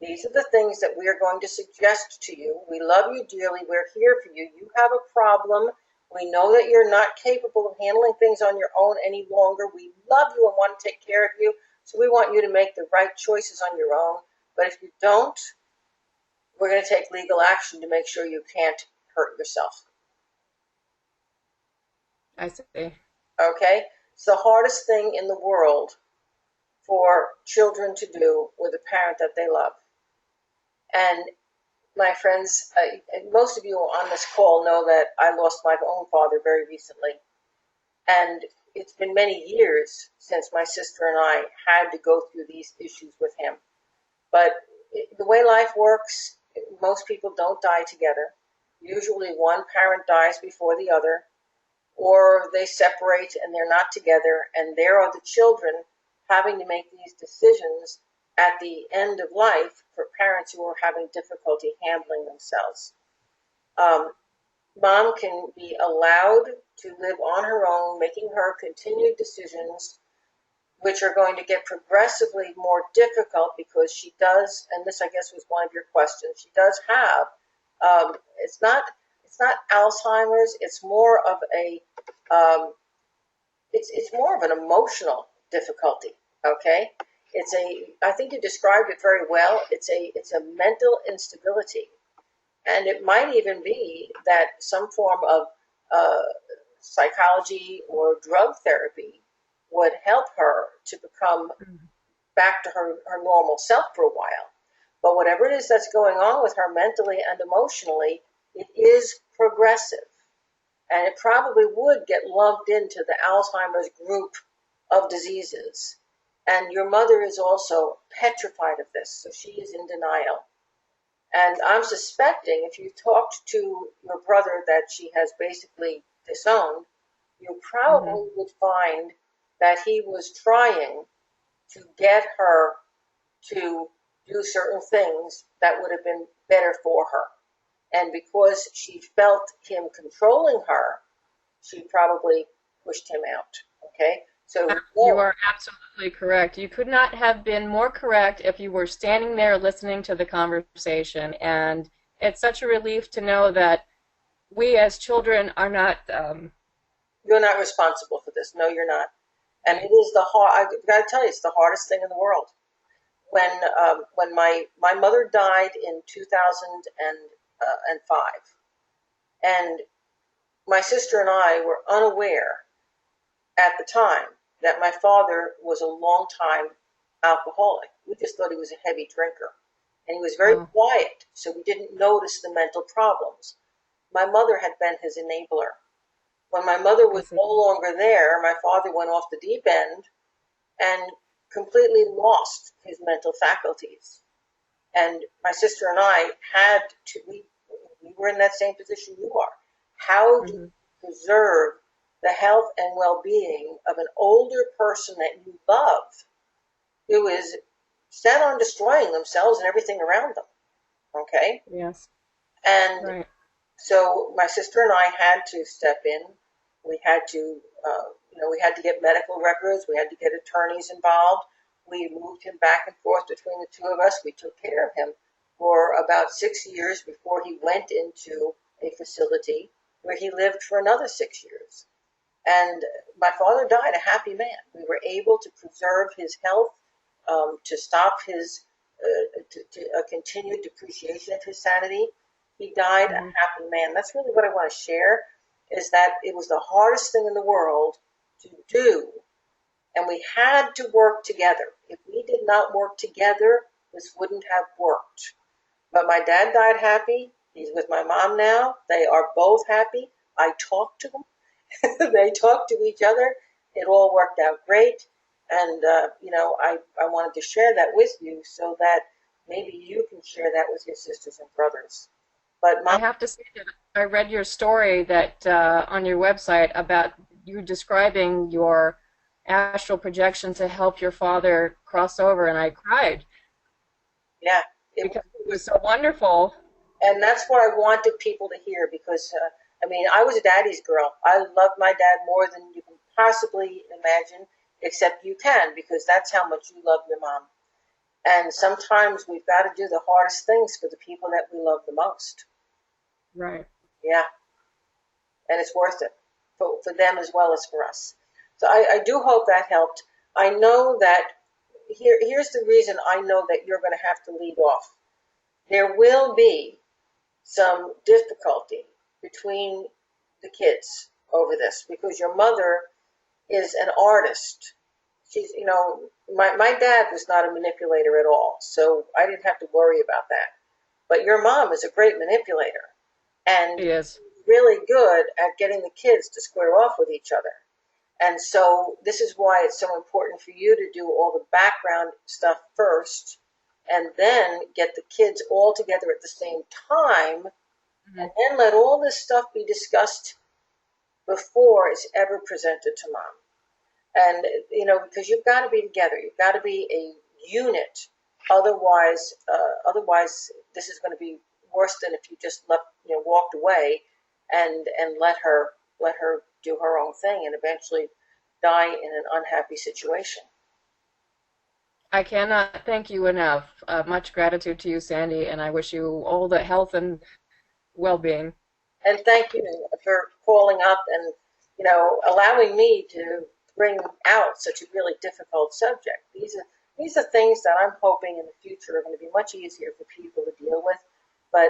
these are the things that we are going to suggest to you. We love you dearly. We're here for you. You have a problem. We know that you're not capable of handling things on your own any longer. We love you and want to take care of you. So we want you to make the right choices on your own. But if you don't, we're going to take legal action to make sure you can't hurt yourself. I see. Okay? It's the hardest thing in the world for children to do with a parent that they love. And my friends, most of you on this call know that I lost my own father very recently. And it's been many years since my sister and I had to go through these issues with him. But the way life works, most people don't die together. Usually one parent dies before the other, or they separate and they're not together, and there are the children having to make these decisions at the end of life for parents who are having difficulty handling themselves. Mom can be allowed to live on her own, making her continued decisions, which are going to get progressively more difficult because she does, and this I guess was one of your questions, she does have, it's not Alzheimer's, it's more of a, it's more of an emotional difficulty, okay? I think you described it very well, it's a mental instability. And it might even be that some form of psychology or drug therapy would help her to become back to her normal self for a while. But whatever it is that's going on with her mentally and emotionally, it is progressive. And it probably would get lumped into the Alzheimer's group of diseases. And your mother is also petrified of this, so she is in denial. And I'm suspecting if you talked to your brother that she has basically disowned, you probably would find that he was trying to get her to do certain things that would have been better for her. And because she felt him controlling her, she probably pushed him out. Okay? So you are absolutely correct. You could not have been more correct if you were standing there listening to the conversation. And it's such a relief to know that we as children are not... You're not responsible for this. No, you're not. And it is I've got to tell you, it's the hardest thing in the world. When my mother died in 2005, and my sister and I were unaware at the time that my father was a long-time alcoholic. We just thought he was a heavy drinker. And he was very quiet, so we didn't notice the mental problems. My mother had been his enabler. When my mother was no longer there, my father went off the deep end and completely lost his mental faculties. And my sister and I had to, we were in that same position you are. How do you preserve the health and well-being of an older person that you love who is set on destroying themselves and everything around them? Okay? Yes. And so my sister and I had to step in. We had to, we had to get medical records. We had to get attorneys involved. We moved him back and forth between the two of us. We took care of him for about 6 years before he went into a facility where he lived for another 6 years. And my father died a happy man. We were able to preserve his health, to stop his continued depreciation of his sanity. He died a happy man. That's really what I want to share, is that it was the hardest thing in the world to do, and we had to work together. If we did not work together, this wouldn't have worked. But my dad died happy. He's with my mom now. They are both happy. I talk to them. They talk to each other. It all worked out great. And, I wanted to share that with you so that maybe you can share that with your sisters and brothers. But I have to say that I read your story that on your website about you describing your astral projection to help your father cross over, and I cried. Yeah. Because it was so wonderful. And that's what I wanted people to hear because, I was a daddy's girl. I loved my dad more than you can possibly imagine, except you can, because that's how much you love your mom. And sometimes we've got to do the hardest things for the people that we love the most. Right. Yeah. And it's worth it for them as well as for us. So I do hope that helped. I know that here's the reason I know that you're going to have to lead off. There will be some difficulty between the kids over this because your mother is an artist. She's, my dad was not a manipulator at all, so I didn't have to worry about that. But your mom is a great manipulator and She is. really good at getting the kids to square off with each other. And so this is why it's so important for you to do all the background stuff first and then get the kids all together at the same time and then let all this stuff be discussed before it's ever presented to mom. And, because you've got to be together. You've got to be a unit. Otherwise, this is going to be worse than if you just walked away and let her do her own thing and eventually die in an unhappy situation. I cannot thank you enough. Much gratitude to you, Sandy, and I wish you all the health and well-being. And thank you for calling up and, allowing me to bring out such a really difficult subject. These are things that I'm hoping in the future are going to be much easier for people to deal with. But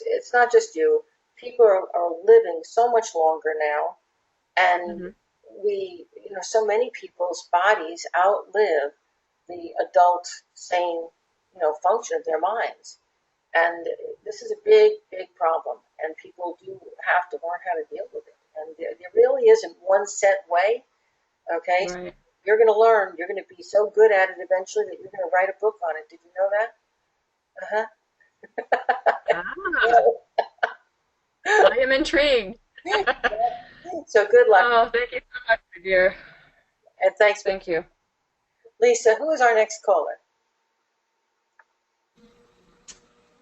it's not just you. People are living so much longer now, and so many people's bodies outlive the adult sane, function of their minds. And this is a big, big problem, and people do have to learn how to deal with it. And there really isn't one set way, okay? Right. So you're going to learn. You're going to be so good at it eventually that you're going to write a book on it. Did you know that? I am intrigued. So good luck. Oh, thank you so much, my dear. And thanks. Thank you. Lisa, who is our next caller?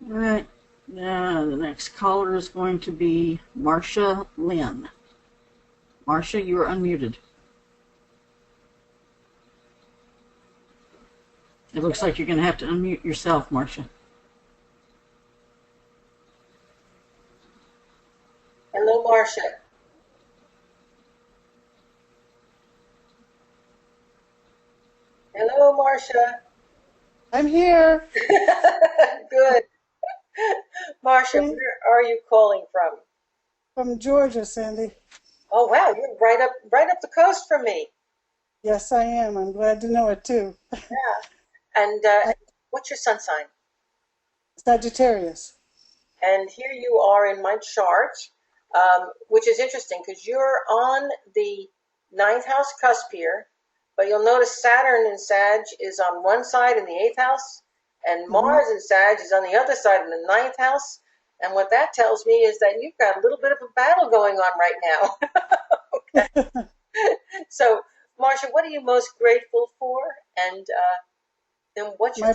All right. The next caller is going to be Marsha Lynn. Marsha, you are unmuted. It looks like you're going to have to unmute yourself, Marsha. Hello, Marsha. Hello, Marsha. I'm here. Good. Marsha, where are you calling from? From Georgia, Sandy. Oh, wow, you're right up the coast from me. Yes, I am. I'm glad to know it, too. Yeah. And what's your sun sign? Sagittarius. And here you are in my chart, which is interesting because you're on the 9th house cusp here, but you'll notice Saturn in Sag is on one side in the 8th house, and Mars in Sag is on the other side in the 9th house. And what that tells me is that you've got a little bit of a battle going on right now. Okay. So, Marsha, what are you most grateful for? And then what's your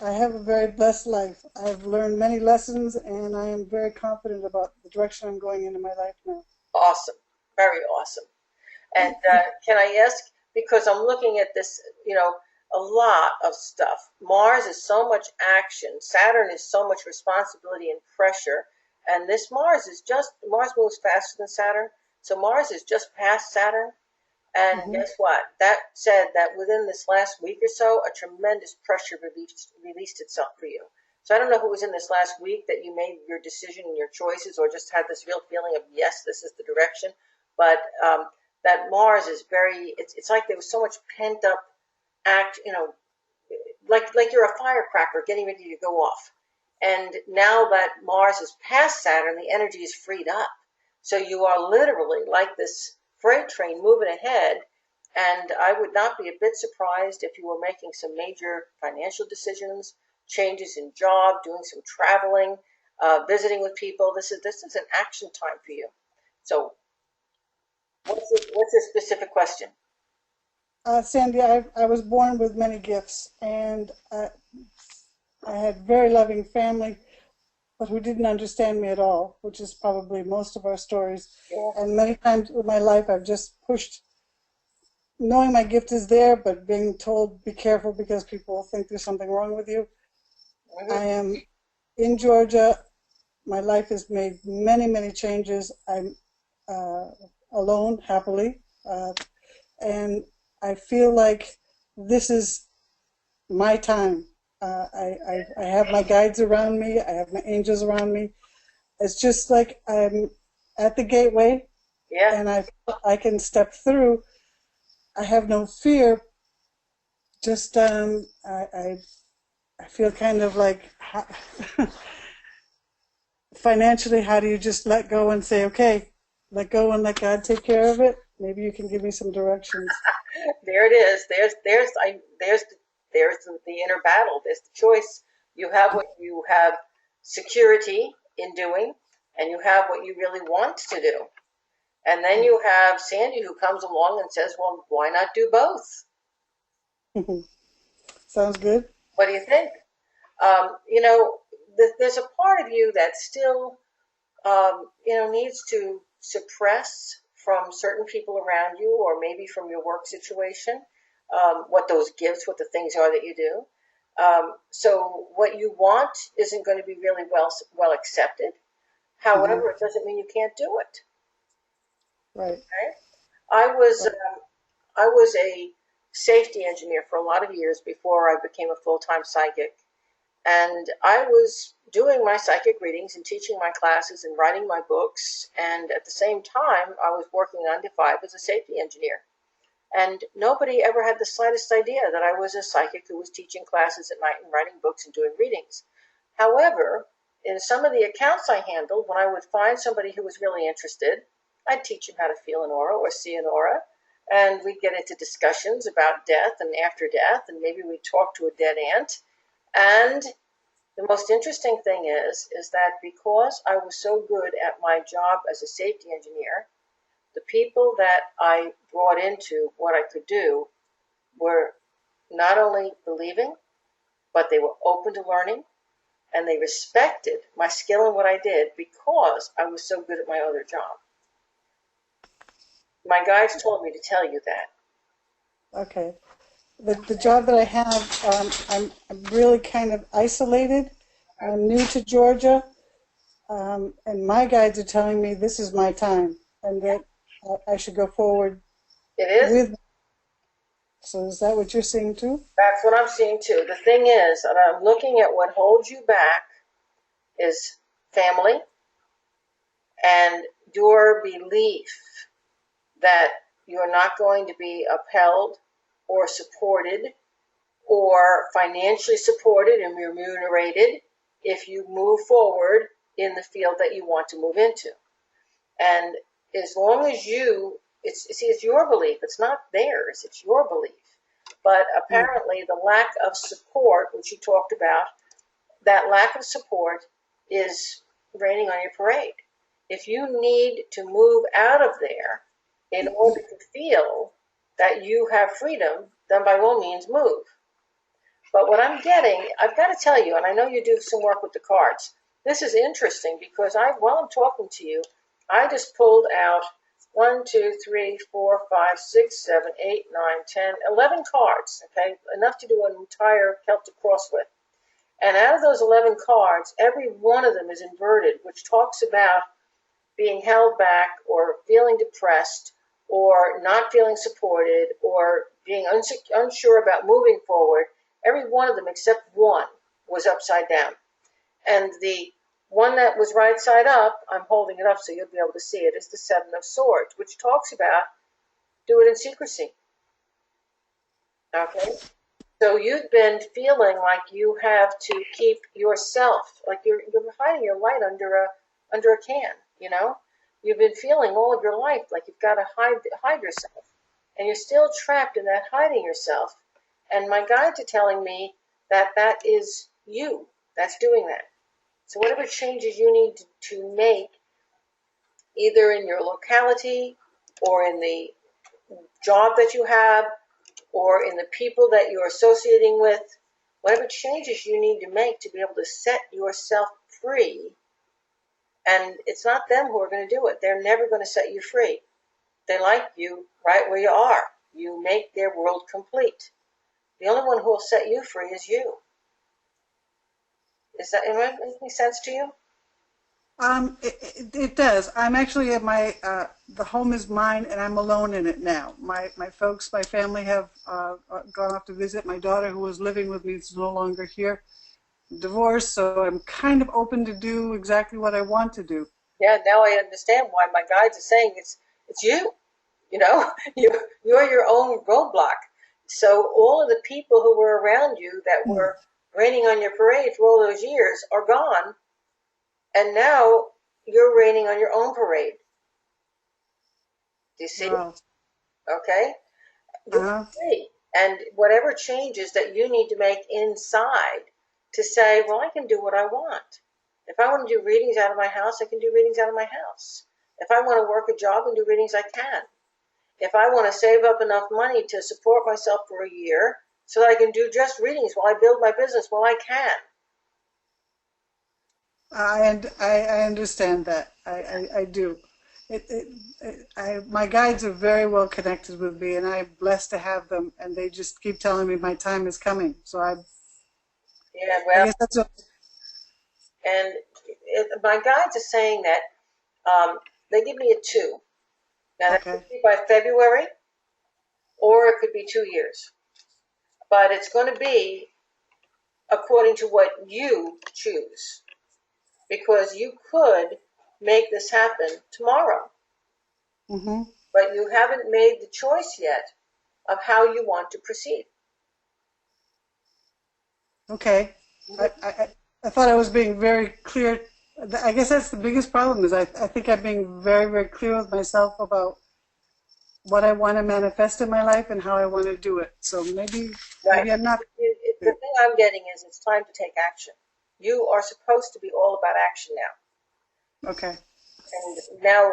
I have a very blessed life. I've learned many lessons, and I am very confident about the direction I'm going into my life now. Awesome. Very awesome. And can I ask, because I'm looking at this, a lot of stuff. Mars is so much action. Saturn is so much responsibility and pressure. And this Mars moves faster than Saturn. So Mars is just past Saturn. And guess what? That said that within this last week or so, a tremendous pressure released itself for you. So I don't know who was in this last week that you made your decision and your choices or just had this real feeling of, yes, this is the direction. But that Mars is it's like there was so much pent up like you're a firecracker getting ready to go off. And now that Mars is past Saturn, the energy is freed up. So you are literally like this freight train moving ahead. And I would not be a bit surprised if you were making some major financial decisions, changes in job, doing some traveling, visiting with people. This is an action time for you. So what's the specific question? Sandy, I was born with many gifts, and I had very loving family, but who didn't understand me at all, which is probably most of our stories. Yeah. And many times in my life, I've just pushed, knowing my gift is there, but being told, be careful because people think there's something wrong with you. I am in Georgia. My life has made many, many changes. I'm alone, happily, and I feel like this is my time. I have my guides around me. I have my angels around me. It's just like I'm at the gateway, Yeah. and I can step through. I have no fear. Just I feel kind of like financially, how do you just let go and say, okay, let go and let God take care of it? Maybe you can give me some directions. There it is. There's the inner battle. There's the choice. You have what you have security in doing, and you have what you really want to do. And then you have Sandy who comes along and says, well, why not do both? Sounds good. What do you think? There's a part of you that still, needs to suppress from certain people around you, or maybe from your work situation, what those gifts, what the things are that you do. So what you want isn't going to be really well accepted. However, it doesn't mean you can't do it. Right. Okay? I was a safety engineer for a lot of years before I became a full-time psychic. And I was doing my psychic readings and teaching my classes and writing my books. And at the same time, I was working 9 to 5 as a safety engineer. And nobody ever had the slightest idea that I was a psychic who was teaching classes at night and writing books and doing readings. However, in some of the accounts I handled, when I would find somebody who was really interested, I'd teach them how to feel an aura or see an aura. And we'd get into discussions about death and after death, and maybe we'd talk to a dead aunt. And the most interesting thing is that because I was so good at my job as a safety engineer, the people that I brought into what I could do were not only believing, but they were open to learning, and they respected my skill in what I did because I was so good at my other job. My guides told me to tell you that. Okay. The job that I have, I'm really kind of isolated. I'm new to Georgia, and my guides are telling me this is my time and that I should go forward. It is? So is that what you're seeing too? That's what I'm seeing too. The thing is, and I'm looking at what holds you back is family and your belief that you're not going to be upheld or supported or financially supported and remunerated if you move forward in the field that you want to move into. And as long as it's your belief, it's not theirs, it's your belief. But apparently the lack of support, which you talked about, that lack of support is raining on your parade. If you need to move out of there in order to feel that you have freedom, then by all means move. But what I'm getting, I've got to tell you, and I know you do some work with the cards, this is interesting because while I'm talking to you, I just pulled out 1, 2, 3, 4, 5, 6, 7, 8, 9, 10, 11 cards, okay? Enough to do an entire Celtic cross with. And out of those 11 cards, every one of them is inverted, which talks about being held back or feeling depressed or not feeling supported or being unsure about moving forward. Every one of them except one was upside down. And the one that was right side up, I'm holding it up so you'll be able to see it, is the 7 of Swords, which talks about do it in secrecy. Okay? So you've been feeling like you have to keep yourself, like you're hiding your light under a can, you know? You've been feeling all of your life like you've got to hide yourself. And you're still trapped in that hiding yourself. And my guides are telling me that is you that's doing that. So whatever changes you need to make, either in your locality or in the job that you have or in the people that you're associating with, whatever changes you need to make to be able to set yourself free. And it's not them who are going to do it. They're never going to set you free. They like you right where you are. You make their world complete. The only one who will set you free is you. Am I making sense to you? It does. I'm actually at my, the home is mine and I'm alone in it now. My folks, my family have gone off to visit. My daughter who was living with me is no longer here, divorced, so I'm kind of open to do exactly what I want to do. Yeah, now I understand why my guides are saying it's you. You know, you're your own roadblock. So all of the people who were around you that were raining on your parade for all those years are gone, and now you're raining on your own parade. Do you see? Wow. Okay, you're Uh-huh. free, and whatever changes that you need to make inside to say, well, I can do what I want. If I want to do readings out of my house, I can do readings out of my house. If I want to work a job and do readings, I can. If I want to save up enough money to support myself for a year so that I can do just readings while I build my business, well, I can. I understand that. I do. My guides are very well connected with me, and I'm blessed to have them. And they just keep telling me my time is coming. So Yeah, I well, guess that's what. and my guides are saying that they give me a 2. Now, that Okay. could be by February, or it could be 2 years. But it's going to be according to what you choose, because you could make this happen tomorrow, Mm-hmm. but you haven't made the choice yet of how you want to proceed. Okay. I thought I was being very clear. I guess that's the biggest problem is I think I'm being very, very clear with myself about what I want to manifest in my life and how I want to do it. So Right. maybe I'm not The clear. thing I'm getting is it's time to take action. You are supposed to be all about action now. Okay. And now,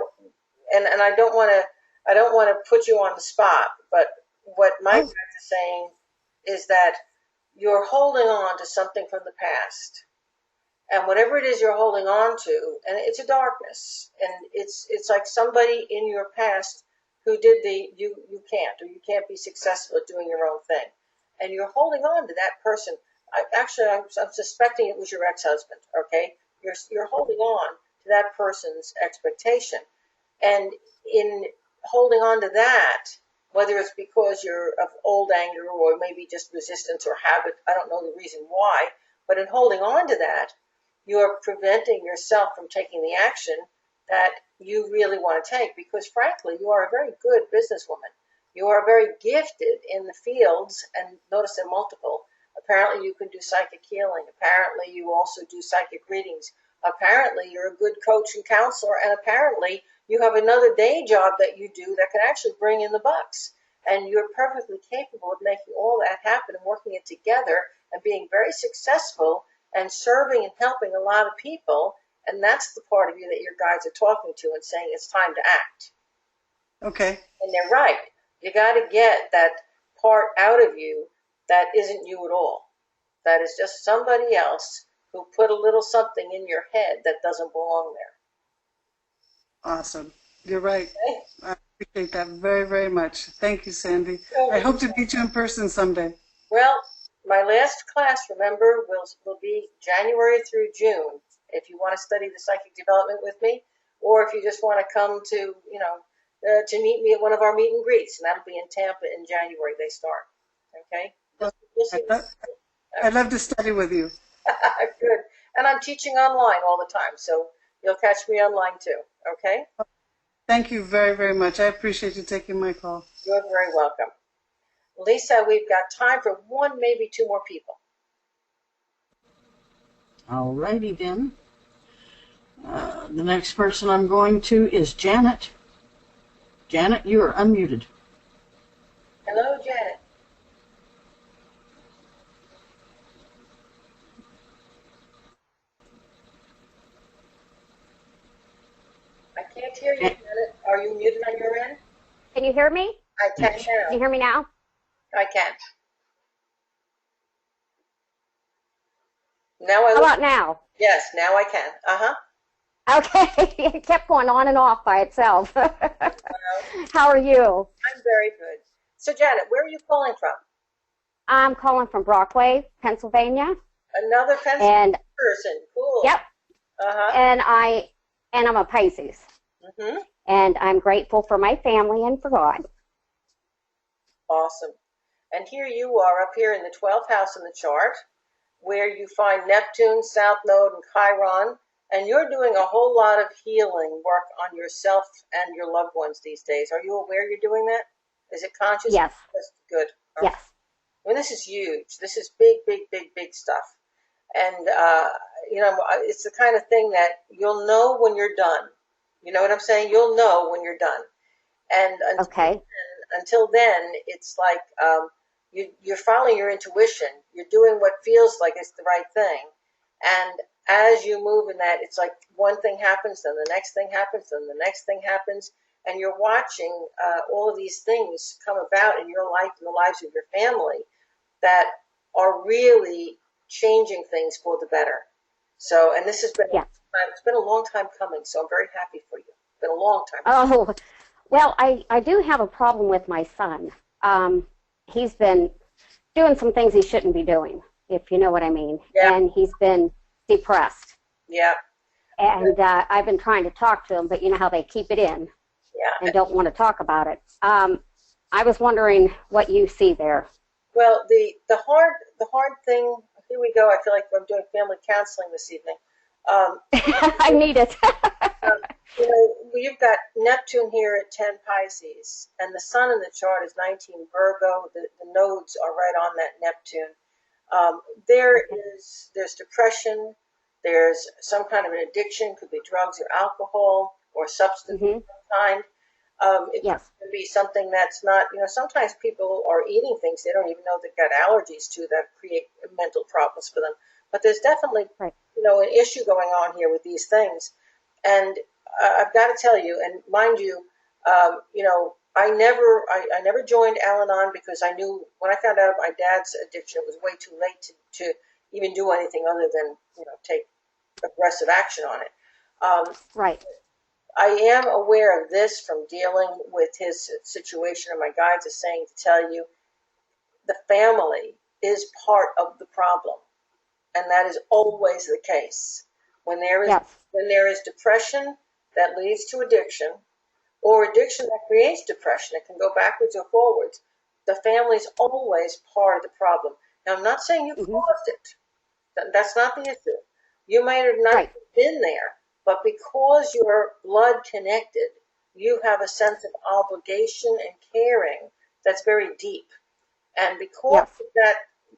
and I don't want to put you on the spot, but what my Oh, guys are saying is that you're holding on to something from the past. And whatever it is you're holding on to, and it's a darkness, and it's like somebody in your past who did you can't, or you can't be successful at doing your own thing, and you're holding on to that person. I'm suspecting it was your ex-husband. Okay, you're holding on to that person's expectation, and in holding on to that, whether it's because you're of old anger or maybe just resistance or habit, I don't know the reason why, but in holding on to that, you're preventing yourself from taking the action that you really want to take, because frankly, you are a very good businesswoman. You are very gifted in the fields, and notice they're multiple. Apparently, you can do psychic healing. Apparently, you also do psychic readings. Apparently, you're a good coach and counselor, and apparently, you have another day job that you do that can actually bring in the bucks. And you're perfectly capable of making all that happen and working it together and being very successful and serving and helping a lot of people. And that's the part of you that your guides are talking to and saying it's time to act. okay. And they're right. You got to get that part out of you that isn't you at all. That is just somebody else who put a little something in your head that doesn't belong there. Awesome. You're right. Okay? I appreciate that very, very much. Thank you, Sandy. So, I hope to meet you in person someday. well, my last class, remember, will be January through June. If you want to study the psychic development with me, or if you just want to come to meet me at one of our meet and greets, and that'll be in Tampa in January. They start. Okay. Well, Just I'd love, I'd love to study with you. good. And I'm teaching online all the time, so you'll catch me online too. Okay. Thank you very, very much. I appreciate you taking my call. You're very welcome. Lisa, we've got time for one, maybe 2 more people. Alrighty then. The next person I'm going to is Janet. Janet, you are unmuted. Hello, Janet. I can't hear you, Janet. Are you muted on your end? Can you hear me? I can Can now. you hear me now? I can. Now I How about now? Yes, now I can. Uh-huh. Okay, it kept going on and off by itself. How are you? I'm very good. So, Janet, where are you calling from? I'm calling from Brockway, Pennsylvania. Another Pennsylvania And person. Cool. yep, Uh-huh. and I'm a Pisces. Mm-hmm. And I'm grateful for my family and for God. Awesome. And here you are up here in the 12th house in the chart, where you find Neptune, South Node, and Chiron And you're doing a whole lot of healing work on yourself and your loved ones these days. Are you aware you're doing that? Is it conscious? Yes. That's good. Okay. Yes. I mean, this is huge. This is big, big, big, big stuff. And, it's the kind of thing that you'll know when you're done. You know what I'm saying? You'll know when you're done. And Okay. until then, it's like you're following your intuition. You're doing what feels like it's the right thing. And as you move in that, it's like one thing happens, then the next thing happens, then the next thing happens. And you're watching all of these things come about in your life and the lives of your family that are really changing things for the better. So, and this has been, it's been a long time coming, so I'm very happy for you. It's been a long time. Oh, well, I do have a problem with my son. He's been doing some things he shouldn't be doing, if you know what I mean. Yeah. And he's been depressed. Yeah. And I've been trying to talk to him, but you know how they keep it in and don't want to talk about it. I was wondering what you see there. Well, the hard thing, here we go. I feel like I'm doing family counseling this evening. I need it. You've got Neptune here at 10 Pisces, and the sun in the chart is 19 Virgo. The nodes are right on that Neptune. There's depression. There's some kind of an addiction, could be drugs or alcohol or substance of some kind. It could be something that's not, sometimes people are eating things they don't even know they've got allergies to that create mental problems for them. But there's definitely, an issue going on here with these things. And I've got to tell you, and mind you, I never joined Al-Anon because I knew when I found out my dad's addiction, it was way too late to even do anything other than, take aggressive action on it. Right. I am aware of this from dealing with his situation, and my guides are saying to tell you the family is part of the problem, and that is always the case. When there is depression that leads to addiction, or addiction that creates depression, it can go backwards or forwards. The family is always part of the problem. Now, I'm not saying you caused it. That's not the issue. You might have not been there. But because you're blood connected, you have a sense of obligation and caring that's very deep. And because of that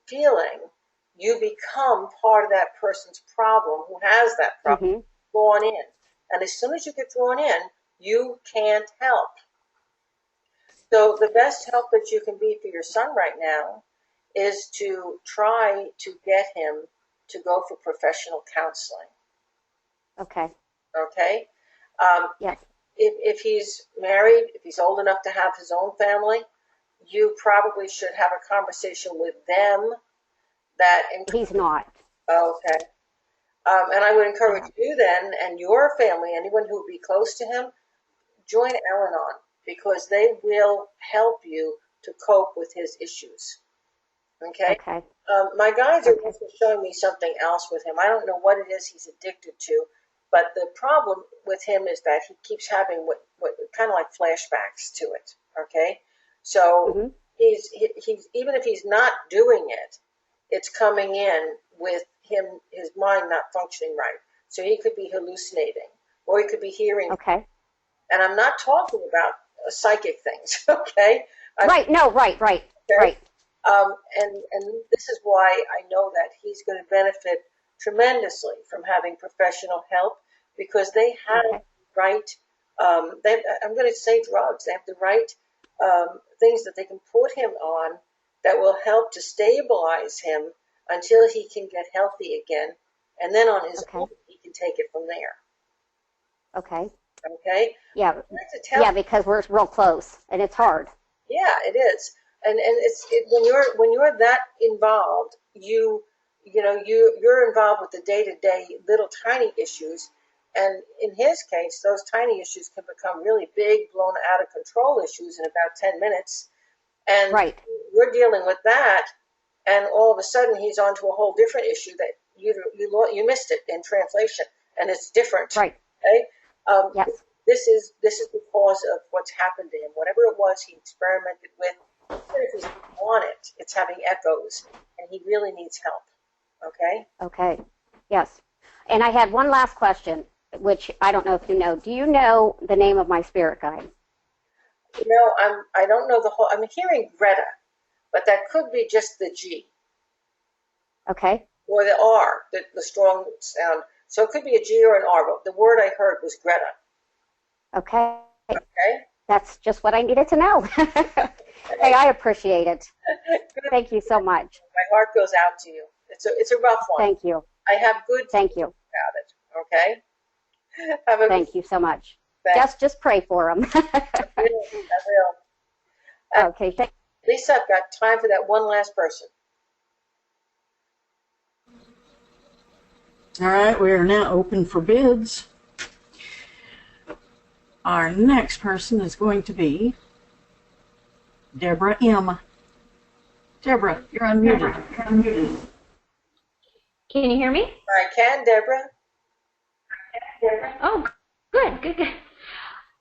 feeling, you become part of that person's problem who has that problem drawn in. And as soon as you get drawn in, you can't help. So the best help that you can be for your son right now is to try to get him to go for professional counseling. Okay. Okay? Yes. If he's married, if he's old enough to have his own family, you probably should have a conversation with them that... He's not. Okay. And I would encourage you then, and your family, anyone who would be close to him, join Al-Anon, because they will help you to cope with his issues. Okay? Okay. My guides are also showing me something else with him. I don't know what it is he's addicted to, but the problem with him is that he keeps having what kind of like flashbacks to it. Okay? So he's even if he's not doing it, it's coming in with him, his mind not functioning right. So he could be hallucinating, or he could be hearing. Okay. And I'm not talking about psychic things, okay? Right. Okay? Right. And this is why I know that he's going to benefit tremendously from having professional help, because they have the right, I'm going to say drugs, they have the right things that they can put him on that will help to stabilize him until he can get healthy again. And then on his own, he can take it from there. Okay. Okay? Yeah. Yeah, because we're real close, and it's hard. Yeah, it is. And when you're that involved, you're involved with the day-to-day little tiny issues, and in his case, those tiny issues can become really big, blown out of control issues in about 10 minutes. And we're dealing with that, and all of a sudden he's onto a whole different issue that you missed it in translation, and it's different. Right. Okay. Yes. This is because of what's happened to him. Whatever it was he experimented with, even if he's on it, it's having echoes, and he really needs help. Okay. Okay. Yes. And I had one last question, which I don't know if you know. Do you know the name of my spirit guide? I don't know the whole. I'm hearing Greta, but that could be just the G. Okay. Or the R, the strong sound. So it could be a G or an R, but the word I heard was Greta. Okay. Okay. That's just what I needed to know. Hey, I appreciate it. Thank you so much. My heart goes out to you. It's a rough one. Thank you. I have good Thank you about it. Okay. Thank you so much. Thanks. Just pray for them. I will. Okay. Lisa, I've got time for that one last person. All right, we are now open for bids. Our next person is going to be Deborah M. Deborah, you're unmuted. Can you hear me? I can, Deborah. Oh, good.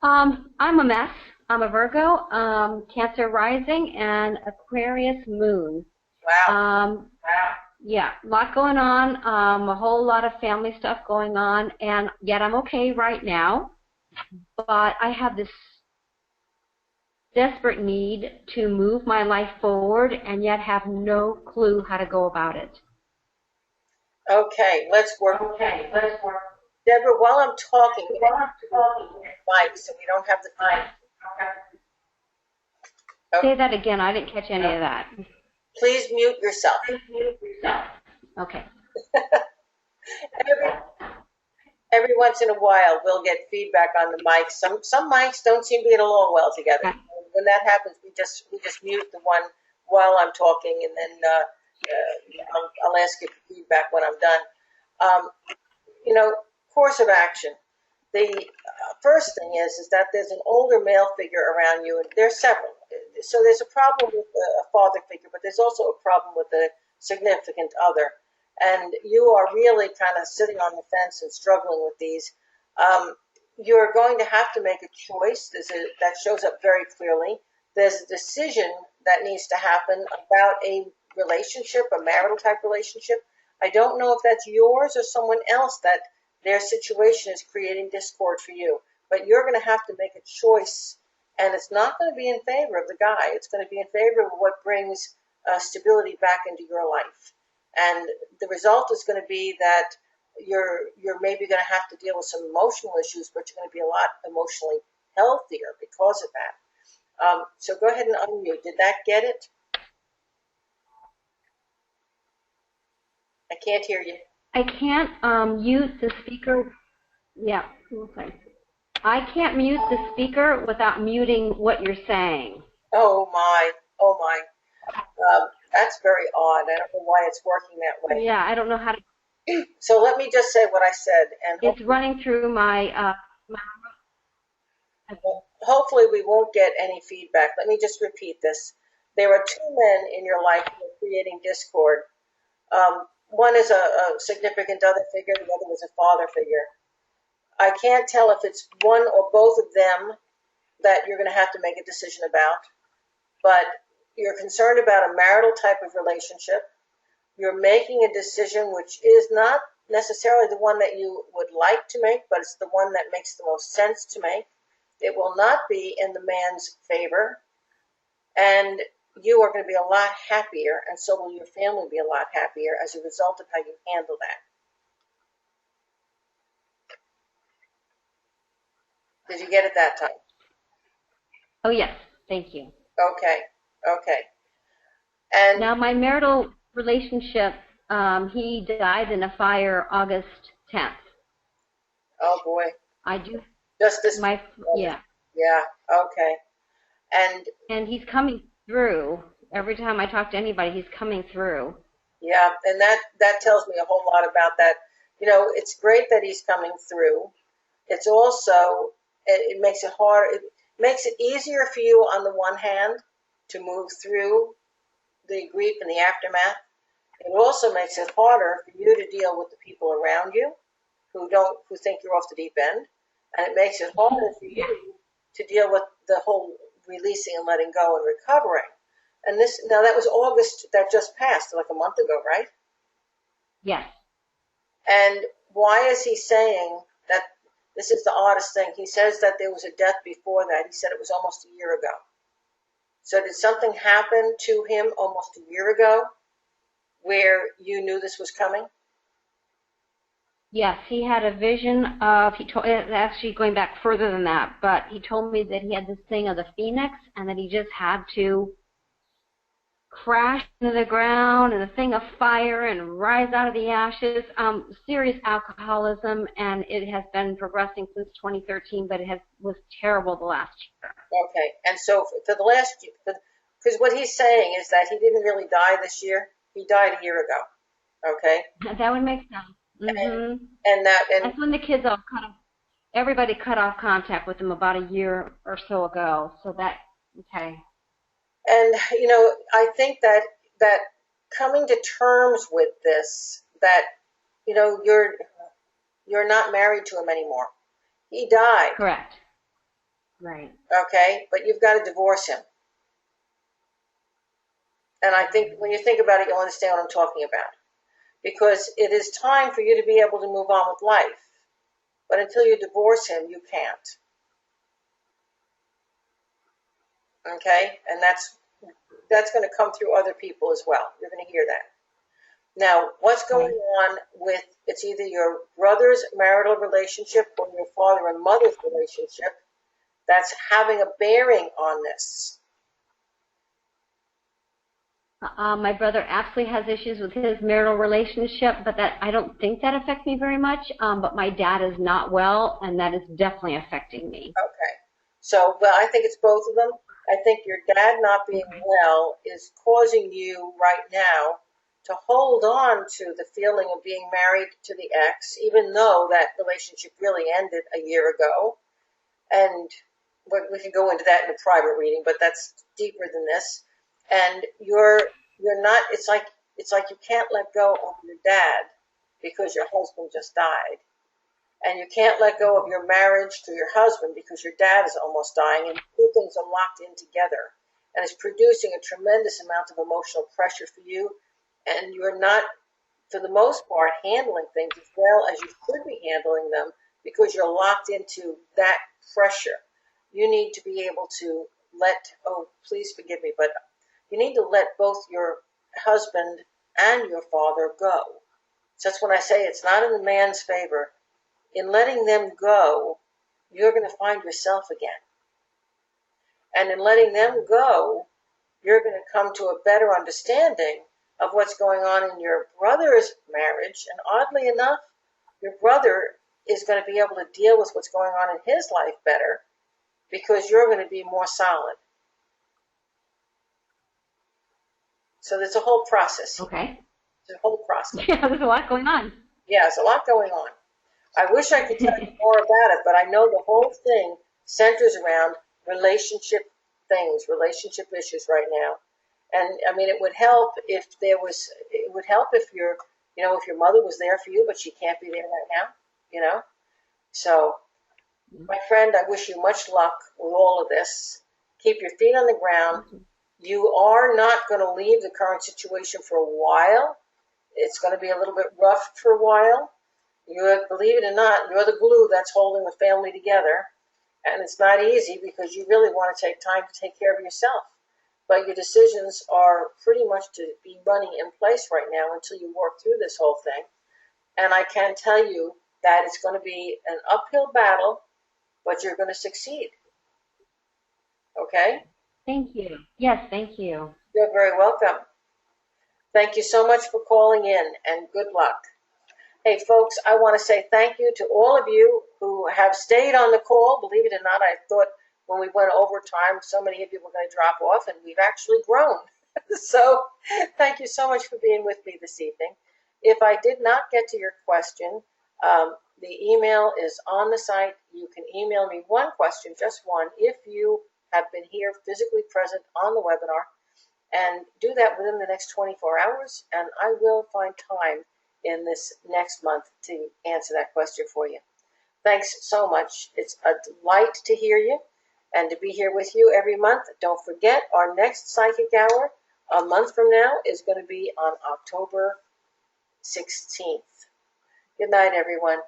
I'm a mess. I'm a Virgo, Cancer rising, and Aquarius moon. Wow. Yeah, a lot going on, a whole lot of family stuff going on, and yet I'm okay right now. But I have this desperate need to move my life forward, and yet have no clue how to go about it. Okay, let's work. Deborah, while I'm talking, mic, so we don't have the mic. Okay. Say that again. I didn't catch any of that. Please mute yourself. Okay. Every once in a while, we'll get feedback on the mics. Some mics don't seem to get along well together. Okay. When that happens, we just mute the one while I'm talking, and then I'll ask you for feedback when I'm done. Course of action. The first thing is that there's an older male figure around you, and there's several. So there's a problem with a father figure, but there's also a problem with a significant other. And you are really kind of sitting on the fence and struggling with these. You're going to have to make a choice. That shows up very clearly. There's a decision that needs to happen about a relationship, a marital type relationship. I don't know if that's yours or someone else that their situation is creating discord for you. But you're going to have to make a choice, and it's not going to be in favor of the guy. It's going to be in favor of what brings stability back into your life. And the result is going to be that you're maybe going to have to deal with some emotional issues, but you're going to be a lot emotionally healthier because of that. So go ahead and unmute. Did that get it? I can't hear you. I can't mute the speaker. Yeah, okay. I can't mute the speaker without muting what you're saying. Oh my. That's very odd. I don't know why it's working that way. Yeah, I don't know how to. So let me just say what I said, and it's running through my. Hopefully we won't get any feedback. Let me just repeat this. There are two men in your life who are creating discord. One is a significant other figure, the other is a father figure. I can't tell if it's one or both of them that you're going to have to make a decision about, but you're concerned about a marital type of relationship. You're making a decision which is not necessarily the one that you would like to make, but it's the one that makes the most sense to make. It will not be in the man's favor, and you are going to be a lot happier, and so will your family be a lot happier as a result of how you handle that. Did you get it that time? Oh, yes. Thank you. Okay. And now my marital relationship, he died in a fire August 10th. Oh, boy. I do. Just this. Yeah. Yeah, okay. And he's coming through. Every time I talk to anybody, he's coming through. Yeah, and that tells me a whole lot about that. It's great that he's coming through. It's also, it makes it hard. It makes it easier for you on the one hand to move through the grief and the aftermath. It also makes it harder for you to deal with the people around you who think you're off the deep end. And it makes it harder for you to deal with the whole releasing and letting go and recovering. And now that was August that just passed, like a month ago, right? Yes. And why is he saying that? This is the oddest thing. He says that there was a death before that. He said it was almost a year ago. So did something happen to him almost a year ago where you knew this was coming? Yes, he had a vision of, actually going back further than that, but he told me that he had this thing of the phoenix and that he just had to crash into the ground and a thing of fire and rise out of the ashes. Serious alcoholism, and it has been progressing since 2013, but was terrible the last year. Okay, and so for the last year, because what he's saying is that he didn't really die this year. He died a year ago. Okay? That would make sense. Mm-hmm. And that's when the kids everybody cut off contact with him about a year or so ago. So okay. And, I think that coming to terms with this, that, you're not married to him anymore. He died. Correct. Right. Okay? But you've got to divorce him. And I think when you think about it, you'll understand what I'm talking about. Because it is time for you to be able to move on with life. But until you divorce him, you can't. Okay? And that's going to come through other people as well. You're going to hear that. Now, what's going on with, it's either your brother's marital relationship or your father and mother's relationship that's having a bearing on this. My brother absolutely has issues with his marital relationship, but I don't think that affects me very much. But my dad is not well, and that is definitely affecting me. Okay. So, well, I think it's both of them. I think your dad not being well is causing you right now to hold on to the feeling of being married to the ex, even though that relationship really ended a year ago. And we can go into that in a private reading, but that's deeper than this. And you're not. It's like you can't let go of your dad because your husband just died, and you can't let go of your marriage to your husband because your dad is almost dying, and two things are locked in together, and it's producing a tremendous amount of emotional pressure for you, and you're not, for the most part, handling things as well as you should be handling them because you're locked into that pressure. You need to be able to please forgive me, but you need to let both your husband and your father go. So that's when I say it's not in the man's favor. In letting them go, you're going to find yourself again. And in letting them go, you're going to come to a better understanding of what's going on in your brother's marriage. And oddly enough, your brother is going to be able to deal with what's going on in his life better because you're going to be more solid. So there's a whole process. Okay. There's a whole process. Yeah, there's a lot going on. Yeah, there's a lot going on. I wish I could tell you more about it, but I know the whole thing centers around relationship things, relationship issues right now. And I mean, it would help if your mother was there for you, but she can't be there right now, So, my friend, I wish you much luck with all of this. Keep your feet on the ground. You are not going to leave the current situation for a while. It's going to be a little bit rough for a while. Believe it or not, you're the glue that's holding the family together. And it's not easy because you really want to take time to take care of yourself. But your decisions are pretty much to be running in place right now until you work through this whole thing. And I can tell you that it's going to be an uphill battle, but you're going to succeed. Okay? Thank you. Yes, thank you. You're very welcome. Thank you so much for calling in, and good luck. Hey, folks, I want to say thank you to all of you who have stayed on the call. Believe it or not, I thought when we went overtime, so many of you were going to drop off, and we've actually grown. So thank you so much for being with me this evening. If I did not get to your question, the email is on the site. You can email me one question, just one, if you have been here physically present on the webinar, and do that within the next 24 hours, and I will find time in this next month to answer that question for you. Thanks so much. It's a delight to hear you and to be here with you every month. Don't forget, our next Psychic Hour a month from now is going to be on October 16th. Good night, everyone.